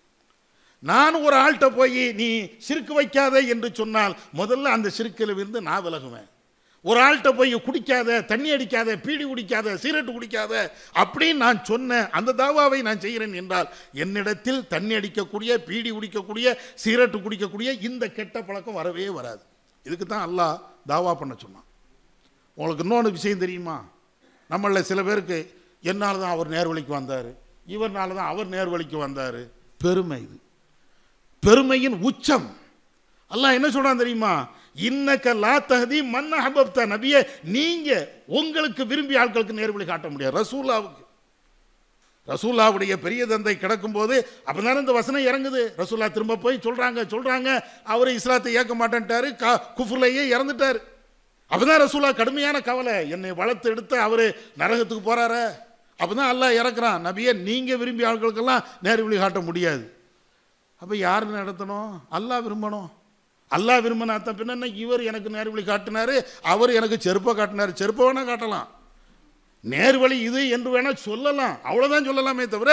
நான் ஒரு ஆள்கிட்ட போய் நீ சிறுக்கு வைக்காத என்று சொன்னால் முதல்ல அந்த சிறுக்கில் இருந்து நான் விலகுவேன். ஒரு ஆள்கிட்ட போய் குடிக்காத, தண்ணி அடிக்காத, பீடி குடிக்காத, சிகரெட்டு குடிக்காத அப்படின்னு நான் சொன்ன அந்த தாவாவை நான் செய்கிறேன் என்றால் என்னிடத்தில் தண்ணி அடிக்கக்கூடிய, பீடி குடிக்கக்கூடிய, சிகரெட்டு குடிக்கக்கூடிய இந்த கெட்ட பழக்கம் வரவே வராது. இதுக்கு தான் அல்லாஹ் தாவா பண்ண சொன்னான். உங்களுக்கு இன்னொன்று விஷயம் தெரியுமா? நம்மள சில பேருக்கு என்னால் தான் அவர் நேர்வழிக்கு வந்தார், இவர்னால தான் அவர் நேர்வழிக்கு வந்தார். பெருமை, இது பெருமையின் உச்சம். அல்லாஹ் என்ன சொல்றான் தெரியுமா? இன்னக லா தஹ்தி மன் அஹ்பப்த. நபியே, நீங்க உங்களுக்கு விரும்பிய ஆட்களுக்கு நேர்வழி காட்ட முடியாது. ரசூலுல்லாஹ்வுடைய பெரிய தந்தை கிடக்கும் போது அப்பதான் இந்த வசனம் இறங்குது. ரசூலுல்லாஹ் திரும்ப போய் சொல்றாங்க அவர் இஸ்லாத்தை ஏற்க மாட்டேன்ட்டாரு, குஃப்ர்லயே இறந்துட்டாரு. அப்பதான் ரசூலுல்லாஹ் கடுமையான கவலை, என்னை வளர்த்து எடுத்து அவரு நரகத்துக்கு போறாரு. அப்பதான் அல்லாஹ் இறக்குறான், நபியே நீங்க விரும்பிய ஆட்களுக்கெல்லாம் நேர்வழி காட்ட முடியாது. அப்ப யாரு நடத்தணும்? அல்லாஹ் விரும்பணும். அல்லாஹ் விரும்பினாத்தான். பின்ன இவர் எனக்கு நேர்வழி காட்டினாரு, அவர் எனக்கு செருப்பை காட்டினாரு. செருப்பை வேணா காட்டலாம், நேர்வழி இது என்று வேணா சொல்லலாம், அவ்வளவுதான் சொல்லலாமே தவிர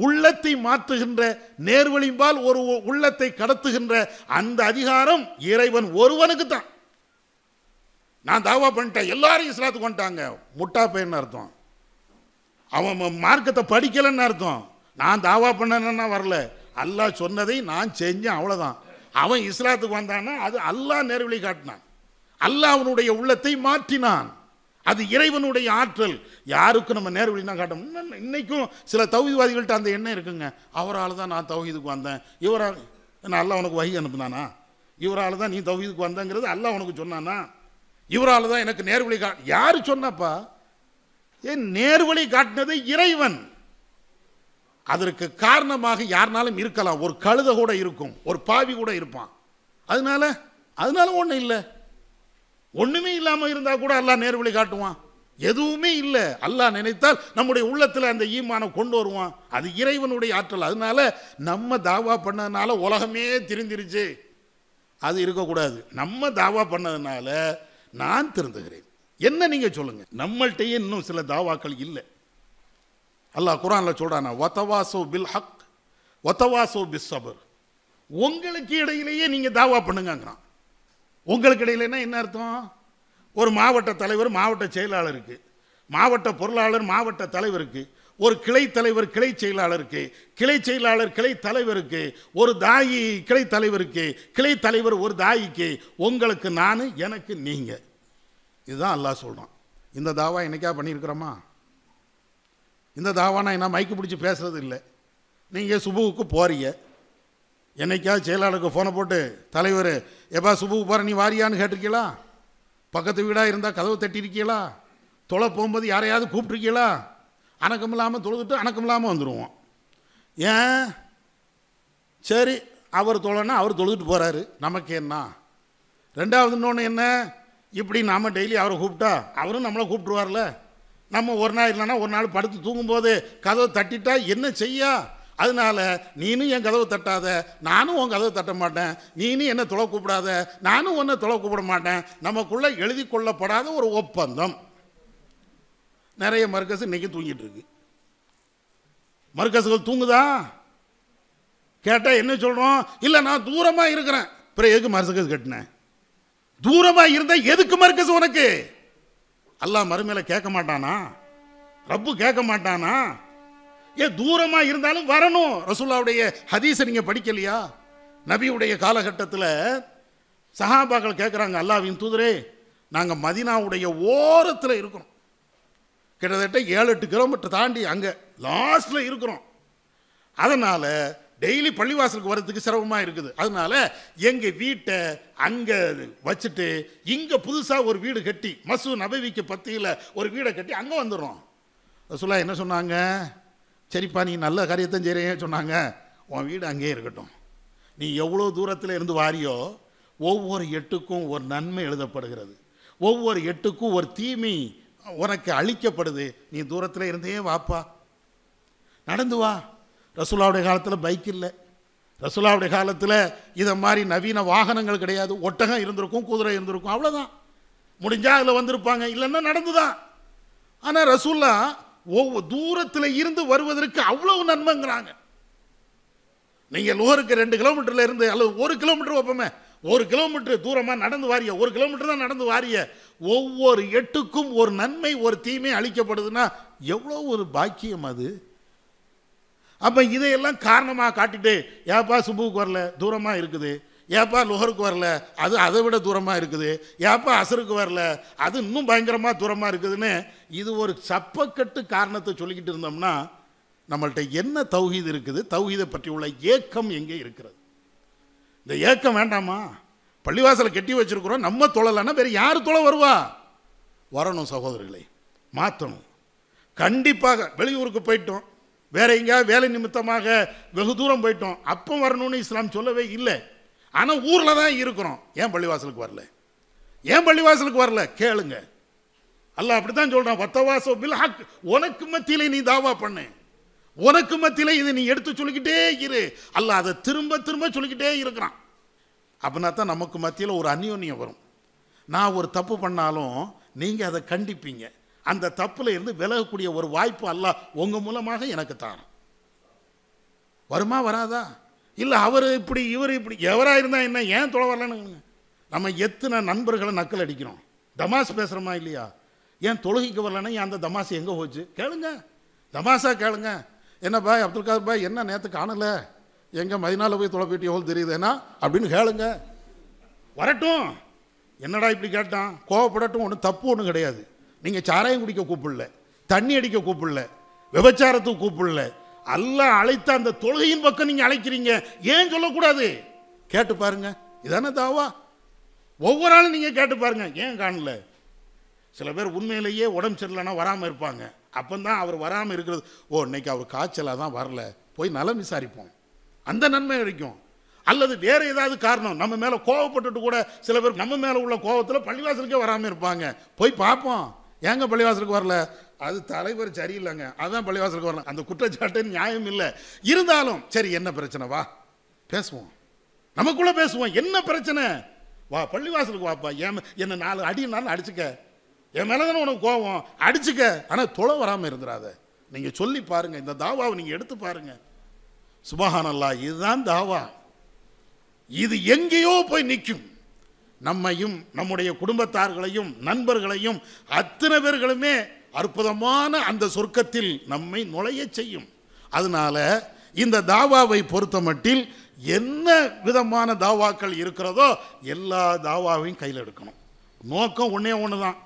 உள்ளத்தை மாற்றுகின்ற நேர்வழிம்பால் ஒரு உள்ளத்தை கடத்துகின்ற அந்த அதிகாரம் இறைவன் ஒருவனுக்கு தான். நான் தாவா பண்ணிட்டேன், எல்லாரும் இஸ்லாத்துக்கு வந்துட்டாங்க, முட்டா பையன் அர்த்தம். அவன் மார்க்கத்தை படிக்கலன்னு அர்த்தம். நான் தாவா பண்ணனா வரல, அல்லாஹ் சொன்னதை நான் செஞ்சேன், அவ்வளவுதான். அவன் இஸ்லாத்துக்கு வந்தான்னா அது அல்லாஹ் நேர்வழி காட்டினான், அல்லாஹ் அவனுடைய உள்ளத்தை மாற்றினான். அது இறைவனுடைய ஆற்றல். யாருக்கும் நம்ம நேர்வழினா காட்டணும். இன்னைக்கும் சில தௌஹீத்வாதிகள்ட்ட அந்த எண்ணம் இருக்குங்க, அவரால் தான் நான் தௌஹீதுக்கு வந்தேன், இவரால். என்ன அல்லாஹ் உனக்கு வஹி அனுப்புனானா? இவரால் தான் நீ தௌஹீதுக்கு வந்தங்கிறது அல்லாஹ் உனக்கு சொன்னானா? இவரால் தான் எனக்கு நேர்வழி யாரு சொன்னப்பா? ஏன் நேர்வழி காட்டினது இறைவன். அதற்கு காரணமாக யாருனாலும் இருக்கலாம். ஒரு கழுத கூட இருக்கும், ஒரு பாவி கூட இருப்பான். அதனால ஒன்றும் இல்லை. ஒண்ணுமே இல்லாமல் இருந்தா கூட அல்லாஹ் நேர்வழி காட்டுவான். எதுவுமே இல்லை, அல்லாஹ் நினைத்தால் நம்முடைய உள்ளத்தில் அந்த ஈமானை கொண்டு வருவான். அது இறைவனுடைய ஆற்றல். அதனால நம்ம தாவா பண்ணதுனால உலகமே திருந்திருச்சு, அது இருக்கக்கூடாது. நம்ம தாவா பண்ணதுனால நான் திருந்துகிறேன். என்ன நீங்க சொல்லுங்க? நம்மள்கிட்டயே இன்னும் சில தாவாக்கள் இல்லை. அல்லாஹ் குர்ஆன்ல சொல்றானா, வதவாசோ பில் ஹக் வதவாசோ பிஸ் சபர். உங்களுக்கு இடையிலேயே நீங்க தாவா பண்ணுங்கங்கிறான். உங்களுக்கு இடையிலன்னா என்ன அர்த்தம்? ஒரு மாவட்ட தலைவர் மாவட்ட செயலாளருக்கு, மாவட்ட பொருளாளர் மாவட்ட தலைவருக்கு, ஒரு கிளை தலைவர் கிளை செயலாளருக்கு, கிளை செயலாளர் கிளை தலைவருக்கு, ஒரு தாயி கிளை தலைவருக்கு, கிளை தலைவர் ஒரு தாயிக்கு, உங்களுக்கு நான் எனக்கு நீங்க. இதுதான் அல்லாஹ் சொல்றான். இந்த தாவா என்னைக்கா பண்ணியிருக்கிறோமா? இந்த தாவானா என்ன மைக்கு பிடிச்சி பேசுறது இல்லை. நீங்கள் சுபுவுக்கு போறீங்க, என்னைக்காவது செயலாளருக்கு ஃபோனை போட்டு தலைவர் எப்பா சுபுவுக்கு போகிற நீ வாரியான்னு கேட்டிருக்கீங்களா? பக்கத்து வீடாக இருந்தால் கதவு தட்டியிருக்கீங்களா? தொலை போகும்போது யாரையாவது கூப்பிட்ருக்கீங்களா? அணக்கம் இல்லாமல் தொழுதுட்டு அணக்கம் இல்லாமல் வந்துடுவோம். ஏன்? சரி, அவர் தொலைன்னா அவர் தொழுதுட்டு போகிறாரு, நமக்கு என்ன? ரெண்டாவது இன்னொன்று என்ன, இப்படி நாம் டெய்லி அவரை கூப்பிட்டா அவரும் நம்மளை கூப்பிட்டுருவார்ல. நம்ம ஒரு நாள் இல்லைன்னா ஒரு நாள் படுத்து தூங்கும்போது கதவை தட்டிட்டா என்ன செய்ய? அதனால நீனும் என் கதவை தட்டாத, நானும் உன் கதவை தட்ட மாட்டேன். நீனும் என்னை தொலை கூப்பிடாத, நானும் உன்னை தொலை கூப்பிட மாட்டேன். நமக்குள்ள எழுதி கொள்ளப்படாத ஒரு ஒப்பந்தம். நிறைய மர்கஸ் இன்னைக்கு தூங்கிட்டு இருக்கு. மர்கசுகள் தூங்குதா கேட்டா என்ன சொல்றோம்? இல்லை நான் தூரமா இருக்கிறேன். அப்புறம் எதுக்கு மர்கஸ் கட்டினேன்? தூரமா இருந்தா எதுக்கு மர்கஸ் உனக்கு? அல்லாஹ் மறுமையில கேட்க மாட்டானா? ரப்பு கேட்க மாட்டானா? தூரமா இருந்தாலும் வரணும். ரசூலுல்லாஹ்வுடைய ஹதீஸை நீங்க படிக்கலையா? நபியுடைய காலகட்டத்தில் சஹாபாக்கள் கேட்குறாங்க, அல்லாஹ்வின் தூதரே, நாங்க மதீனாவுடைய ஓரத்தில் இருக்கிறோம், கிட்டத்தட்ட 7-8 கிலோமீட்டர் தாண்டி அங்கே லாஸ்ட்ல இருக்கிறோம். அதனால டெய்லி பள்ளிவாசலுக்கு வர்றதுக்கு சிரமமாக இருக்குது. அதனால எங்கள் வீட்டை அங்கே வச்சுட்டு இங்கே புதுசாக ஒரு வீடு கட்டி, மஸ்ஜித் நபவிக்கு பத்தியில் ஒரு வீடை கட்டி அங்கே வந்துடுறோம். ரசூலுல்லாஹ் என்ன சொன்னாங்க? சரிப்பா, நீ நல்ல காரியத்தை செய்கிறேன்னு சொன்னாங்க, உன் வீடு அங்கேயே இருக்கட்டும். நீ எவ்வளோ தூரத்தில் இருந்து வாரியோ ஒவ்வொரு எட்டுக்கும் ஒரு நன்மை எழுதப்படுகிறது, ஒவ்வொரு எட்டுக்கும் ஒரு தீமை உனக்கு அளிக்கப்படுது. நீ தூரத்தில் இருந்தே வாப்பா, நடந்து வா. ரசூலுல்லாஹ்வுடைய காலத்தில் பைக் இல்லை, ரசூலுல்லாஹ்வுடைய காலத்தில் இதை மாதிரி நவீன வாகனங்கள் கிடையாது. ஒட்டகம் இருந்திருக்கும், குதிரை இருந்திருக்கும், அவ்வளோதான். முடிஞ்சா அதில் வந்திருப்பாங்க, இல்லைன்னா நடந்துதான். ஆனால் ரசூலுல்லாஹ் ஒவ்வொரு தூரத்தில் இருந்து வருவதற்கு அவ்வளவு நன்மைங்கிறாங்க. நீங்கள் லோருக்கு 2 கிலோமீட்டர்ல இருந்து அல்லது 1 கிலோமீட்டர் வைப்போமே, 1 கிலோமீட்டர் தூரமாக நடந்து வாரிய, 1 கிலோமீட்டர் தான் நடந்து வாரிய, ஒவ்வொரு எட்டுக்கும் ஒரு நன்மை ஒரு தீமை அளிக்கப்படுதுன்னா எவ்வளோ ஒரு பாக்கியம் அது. அப்போ இதையெல்லாம் காரணமாக காட்டிட்டு, ஏப்பா சுபுவுக்கு வரல தூரமாக இருக்குது, ஏப்பா லுஹருக்கு வரல அது அதை விட தூரமாக இருக்குது, ஏப்பா அசருக்கு வரல அது இன்னும் பயங்கரமாக தூரமாக இருக்குதுன்னு இது ஒரு சப்பக்கட்டு காரணத்தை சொல்லிக்கிட்டு இருந்தோம்னா நம்மள்கிட்ட என்ன தௌஹீத் இருக்குது? தௌஹீதை பற்றி உள்ள ஏக்கம் எங்கே இருக்கிறது? இந்த ஏக்கம் வேண்டாமா? பள்ளிவாசலை கட்டி வச்சிருக்கிறோம், நம்ம தொழலைன்னா வேறு யார் தொலை வருவா? வரணும் சகோதரர்களை, மாற்றணும். கண்டிப்பாக வெளியூருக்கு போயிட்டோம், வேற எங்கேயாவது வேலை நிமித்தமாக வெகு தூரம் போயிட்டோம், அப்போ வரணும்னு இஸ்லாம் சொல்லவே இல்லை. ஆனால் ஊரில் தான் இருக்கிறோம், ஏன் பள்ளிவாசலுக்கு வரல? ஏன் பள்ளிவாசலுக்கு வரல கேளுங்க. அல்லாஹ் அப்படித்தான் சொல்றான், வத்தவாசோ பில் ஹக். உனக்கு மத்தியிலே நீ தாவா பண்ணு, உனக்கு மத்தியிலே இதை நீ எடுத்து சொல்லிக்கிட்டே இரு. அல்லாஹ் அதை திரும்ப திரும்ப சொல்லிக்கிட்டே இருக்கிறான். அப்படின்னா தான் நமக்கு மத்தியில் ஒரு அந்யோன்யம் வரும். நான் ஒரு தப்பு பண்ணாலும் நீங்கள் அதை கண்டிப்பீங்க, அந்த தப்புல இருந்து விலகக்கூடிய ஒரு வாய்ப்பு அல்லாஹ் உங்கள் மூலமாக எனக்கு தான். வருமா வராதா? இல்லை அவர் இப்படி இவர் இப்படி எவராக இருந்தால் என்ன, ஏன் தொலை வரலன்னு நம்ம எத்தனை நண்பர்களை நக்கல் அடிக்கிறோம், தமாஸ் பேசுகிறோமா இல்லையா? ஏன் தொழுகைக்கு வரலன்னா ஏன் அந்த தமாஸ் எங்கே போச்சு கேளுங்க, தமாஸா கேளுங்க. என்னப்பா அப்துல் காதர் பாய் என்ன நேற்று காணலை, எங்கே மதினால போய் தொலை போயிட்டு எவ்வளோ தெரியுதுன்னா அப்படின்னு கேளுங்க. வரட்டும், என்னடா இப்படி கேட்டான் கோவப்படட்டும், ஒன்றும் தப்பு ஒன்றும் கிடையாது. நீங்கள் சாராயம் குடிக்க கூப்பிடல, தண்ணி அடிக்க கூப்பிடல, விபச்சாரத்துக்கு கூப்பிடல, அல்லாஹ் அழைத்த அந்த தொழுகையின் பக்கம் நீங்கள் அழைக்கிறீங்க, ஏன் சொல்லக்கூடாது? கேட்டு பாருங்க. இதானே தாவா? ஒவ்வொரு ஆளும் நீங்க கேட்டு பாருங்க. ஏன் காணல? சில பேர் உண்மையிலேயே உடம்பு சரியில்லைன்னா வராமல் இருப்பாங்க. அப்பந்தான் அவர் வராமல் இருக்கிறது, ஓ இன்னைக்கு அவர் காய்ச்சலாக தான் வரல, போய் நலம் விசாரிப்போம், அந்த நன்மை கிடைக்கும். அல்லது வேற ஏதாவது காரணம், நம்ம மேலே கோவப்பட்டுட்டு கூட சில பேர் நம்ம மேலே உள்ள கோவத்தில் பள்ளிவாசலுக்கே வராமல் இருப்பாங்க. போய் பார்ப்போம், ஏங்க பள்ளிவாசலுக்கு வரல? அது தலைவர் சரியில்லைங்க, அதுதான் பள்ளிவாசலுக்கு வரல. அந்த குற்றச்சாட்டு நியாயம் இல்லை. இருந்தாலும் சரி, என்ன பிரச்சனை, வா பேசுவோம், நமக்குள்ள பேசுவோம். என்ன பிரச்சனை, வா பள்ளிவாசலுக்கு வாப்பா, என்ன 4 அடினாலும் அடிச்சுக்க, என் மேலே தானே உனக்கு கோபம், அடிச்சுக்க, ஆனால் தொலை வராமல் இருந்துடாத. நீங்கள் சொல்லி பாருங்க, இந்த தாவாவை நீங்கள் எடுத்து பாருங்க. சுபஹானல்லாஹ், இதுதான் தாவா. இது எங்கேயோ போய் நிற்கும். நம்மையும் நம்முடைய குடும்பத்தார்களையும் நண்பர்களையும் அத்தனை பேர்களுமே அற்புதமான அந்த சொர்க்கத்தில் நம்மை நுழைய செய்யும். அதனால இந்த தாவாவை பொறுத்த மட்டில் என்ன விதமான தாவாக்கள் இருக்கிறதோ எல்லா தாவாவையும் கையில் எடுக்கணும். நோக்கம் ஒன்றே ஒன்று தான்,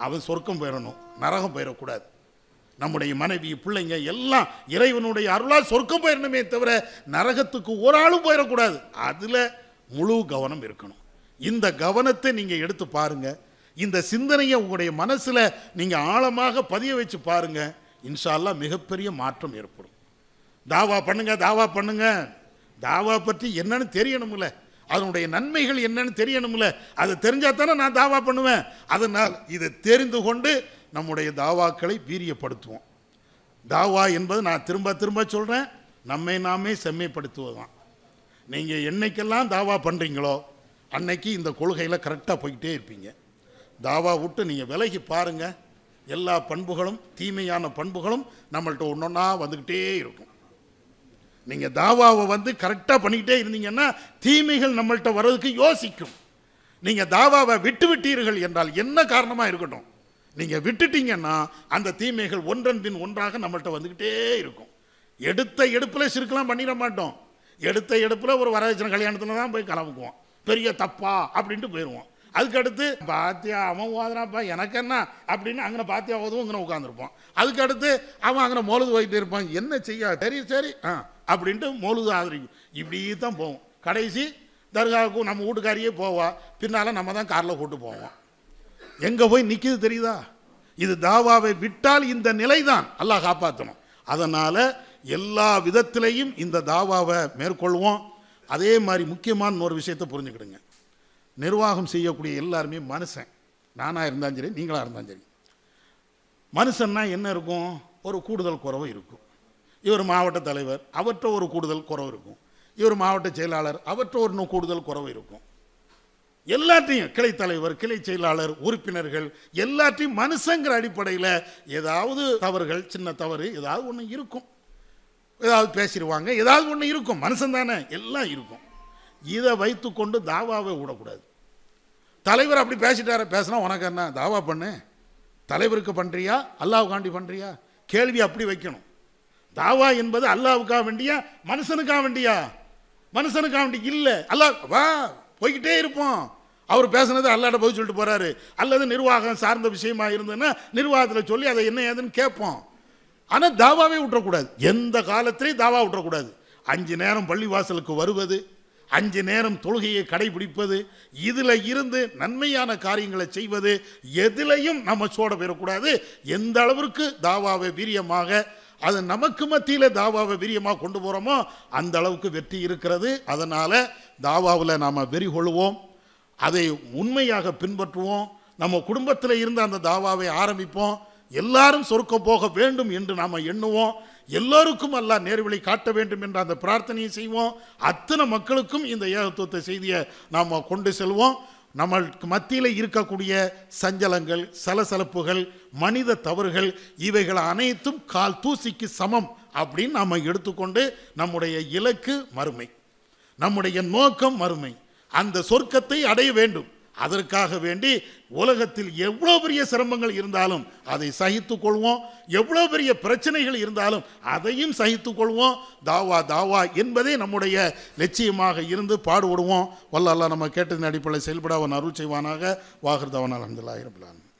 அவன் சொர்க்கம் போயிடணும், நரகம் போயிடக்கூடாது. நம்முடைய மனைவி பிள்ளைங்க எல்லாம் இறைவனுடைய அருளால் சொர்க்கம் போயிடணுமே தவிர நரகத்துக்கு ஒரு ஆளும் போயிடக்கூடாது. அதில் முழு கவனம் இருக்கணும். இந்த கவனத்தை நீங்கள் எடுத்து பாருங்க. இந்த சிந்தனையை உங்களுடைய மனசில் நீங்கள் ஆழமாக பதிய வச்சு பாருங்க. இன்ஷா அல்லாஹ் மிகப்பெரிய மாற்றம் ஏற்படும். தாவா பண்ணுங்க, தாவா பண்ணுங்க. தாவா பற்றி என்னன்னு தெரியணும்ல, அதனுடைய நன்மைகள் என்னன்னு தெரியணும்ல. அது தெரிஞ்சால் தானே நான் தாவா பண்ணுவேன். அதனால் இதை தெரிந்து கொண்டு நம்முடைய தாவாக்களை வீரியப்படுத்துவோம். தாவா என்பது நான் திரும்ப திரும்ப சொல்கிறேன், நம்மை நாமே செம்மைப்படுத்துவதுதான். நீங்கள் என்னைக்கெல்லாம் தாவா பண்ணுறீங்களோ அன்னைக்கு இந்த கொள்கையில் கரெக்டாக போய்கிட்டே இருப்பீங்க. தாவா விட்டு நீங்கள் விலகி பாருங்கள், எல்லா பண்புகளும் தீமையான பண்புகளும் நம்மள்கிட்ட ஒன்றொன்னா வந்துக்கிட்டே இருக்கும். நீங்கள் தாவாவை கரெக்டாக பண்ணிக்கிட்டே இருந்தீங்கன்னா தீமைகள் நம்மள்கிட்ட வர்றதுக்கு யோசிக்கும். நீங்கள் தாவாவை விட்டு விட்டீர்கள் என்றால் என்ன காரணமாக இருக்கட்டும், நீங்கள் விட்டுட்டீங்கன்னா அந்த தீமைகள் ஒன்றன் பின் ஒன்றாக நம்மள்கிட்ட வந்துக்கிட்டே இருக்கும். எடுத்த எடுப்பில் சிறுக்கெல்லாம் பண்ணிட மாட்டோம். எடுத்த எடுப்பில் ஒரு வரதட்சணை கல்யாணத்தில் தான் போய் கலவுக்குவோம், பெரிய தப்பா அப்படின்ட்டு போயிடுவோம். அதுக்கடுத்து பாத்தியா அவன் ஓதுறாப்பா எனக்கு என்ன அப்படின்னு அங்கே பாத்தியா ஓதுவோம், இங்கே உட்காந்துருப்போம். அதுக்கடுத்து அவன் அங்கே மொழுது போயிட்டு இருப்பான், என்ன செய்ய, சரி சரி அப்படின்ட்டு மொழுது ஆதரிக்கும். இப்படி தான் போவோம். கடைசி தர்காவுக்கும் நம்ம வீட்டுக்காரியே போவா, பின்னால் நம்ம தான் காரில் கூட்டு போவோம். எங்கே போய் நிற்கிது தெரியுதா? இது தாவாவை விட்டால் இந்த நிலை தான். அல்லாஹ் காப்பாற்றணும். அதனால் எல்லா விதத்திலையும் இந்த தாவாவை மேற்கொள்வோம். அதே மாதிரி முக்கியமான ஒரு விஷயத்தை புரிஞ்சுக்கிடுங்க. நிர்வாகம் செய்யக்கூடிய எல்லாருமே மனுஷன், நானாக இருந்தாலும் சரி நீங்களாக இருந்தாலும் சரி. மனுஷன்னா என்ன இருக்கும், ஒரு கூடுதல் குறவு இருக்கும். இவர் மாவட்ட தலைவர், அவற்ற ஒரு கூடுதல் குறவு இருக்கும். இவர் மாவட்ட செயலாளர், அவற்ற ஒரு இன்னும் கூடுதல் குறவு இருக்கும். எல்லாத்தையும் கிளை தலைவர், கிளை செயலாளர், உறுப்பினர்கள் எல்லாத்தையும் மனுஷங்கிற அடிப்படையில் ஏதாவது தவறுகள், சின்ன தவறு ஏதாவது ஒன்று இருக்கும். ஏதாவது பேசிடுவாங்க, ஏதாவது ஒன்று இருக்கும். மனுஷன் தானே, எல்லாம் இருக்கும். இதை வைத்து கொண்டு தாவாவை விடக்கூடாது. தலைவர் அப்படி பேசிட்டார, பேசினா உனக்கு என்ன, தாவா பண்ணு, தலைவருக்கு பண்ணுறியா அல்லாவுக்காண்டி பண்ணுறியா, கேள்வி அப்படி வைக்கணும். தாவா என்பது அல்லாவுக்காக வேண்டியா மனுஷனுக்காக வேண்டியா? மனுஷனுக்காக வேண்டி இல்லை. அல்லாஹ் வா போய்கிட்டே இருப்போம். அவர் பேசுனது அல்லாட்ட போய் சொல்லிட்டு போறாரு. அல்லது நிர்வாகம் சார்ந்த விஷயமா இருந்ததுன்னா நிர்வாகத்தில் சொல்லி அதை என்ன ஏதுன்னு கேட்போம். ஆனால் தாவாவே விட்டுறக்கூடாது. எந்த காலத்திலையும் தாவா விட்டுறக்கூடாது. 5 நேரம் பள்ளிவாசலுக்கு வருவது, 5 நேரம் தொழுகையை கடைபிடிப்பது, இதில் இருந்து நன்மையான காரியங்களை செய்வது, எதிலையும் நம்ம சோட பெறக்கூடாது. எந்த அளவிற்கு தாவாவை வீரியமாக, அது நமக்கு மத்தியில் தாவாவை வீரியமாக கொண்டு போகிறோமோ அந்த அளவுக்கு வெற்றி இருக்கிறது. அதனால் தாவாவில் நாம் வெறி கொள்வோம், அதை உண்மையாக பின்பற்றுவோம். நம்ம குடும்பத்தில் இருந்து அந்த தாவாவை ஆரம்பிப்போம். எல்லாரும் சொர்க்கம் போக வேண்டும் என்று நாம் எண்ணுவோம். எல்லோருக்கும் அல்லாஹ் நேர்வழி காட்ட வேண்டும் என்ற அந்த பிரார்த்தனையை செய்வோம். அத்தனை மக்களுக்கும் இந்த ஏகத்துவத்தை செய்தியை நாம் கொண்டு செல்வோம். நம்மளுக்கு மத்தியில் இருக்கக்கூடிய சஞ்சலங்கள், சலசலப்புகள், மனித தவறுகள் இவைகள் அனைத்தும் கால் தூசிக்கு சமம் அப்படின்னு நாம் எடுத்துக்கொண்டு நம்முடைய இலக்கு மறுமை, நம்முடைய நோக்கம் மறுமை, அந்த சொர்க்கத்தை அடைய வேண்டும். அதற்காக வேண்டி உலகத்தில் எவ்வளோ பெரிய சிரமங்கள் இருந்தாலும் அதை சகித்துக் கொள்வோம். எவ்வளோ பெரிய பிரச்சனைகள் இருந்தாலும் அதையும் சகித்துக் கொள்வோம். தாவா தாவா என்பதே நம்முடைய லட்சியமாக இருந்து பாடுபடுவோம். வல்ல அல்லாஹ் நம்ம கேட்டதின் அடிப்படையில் செயல்பட அவன் அருள் செய்வானாக. வாஹிர் தவானா அல்ஹம்துலில்லாஹி ரப்பில் ஆலமீன்.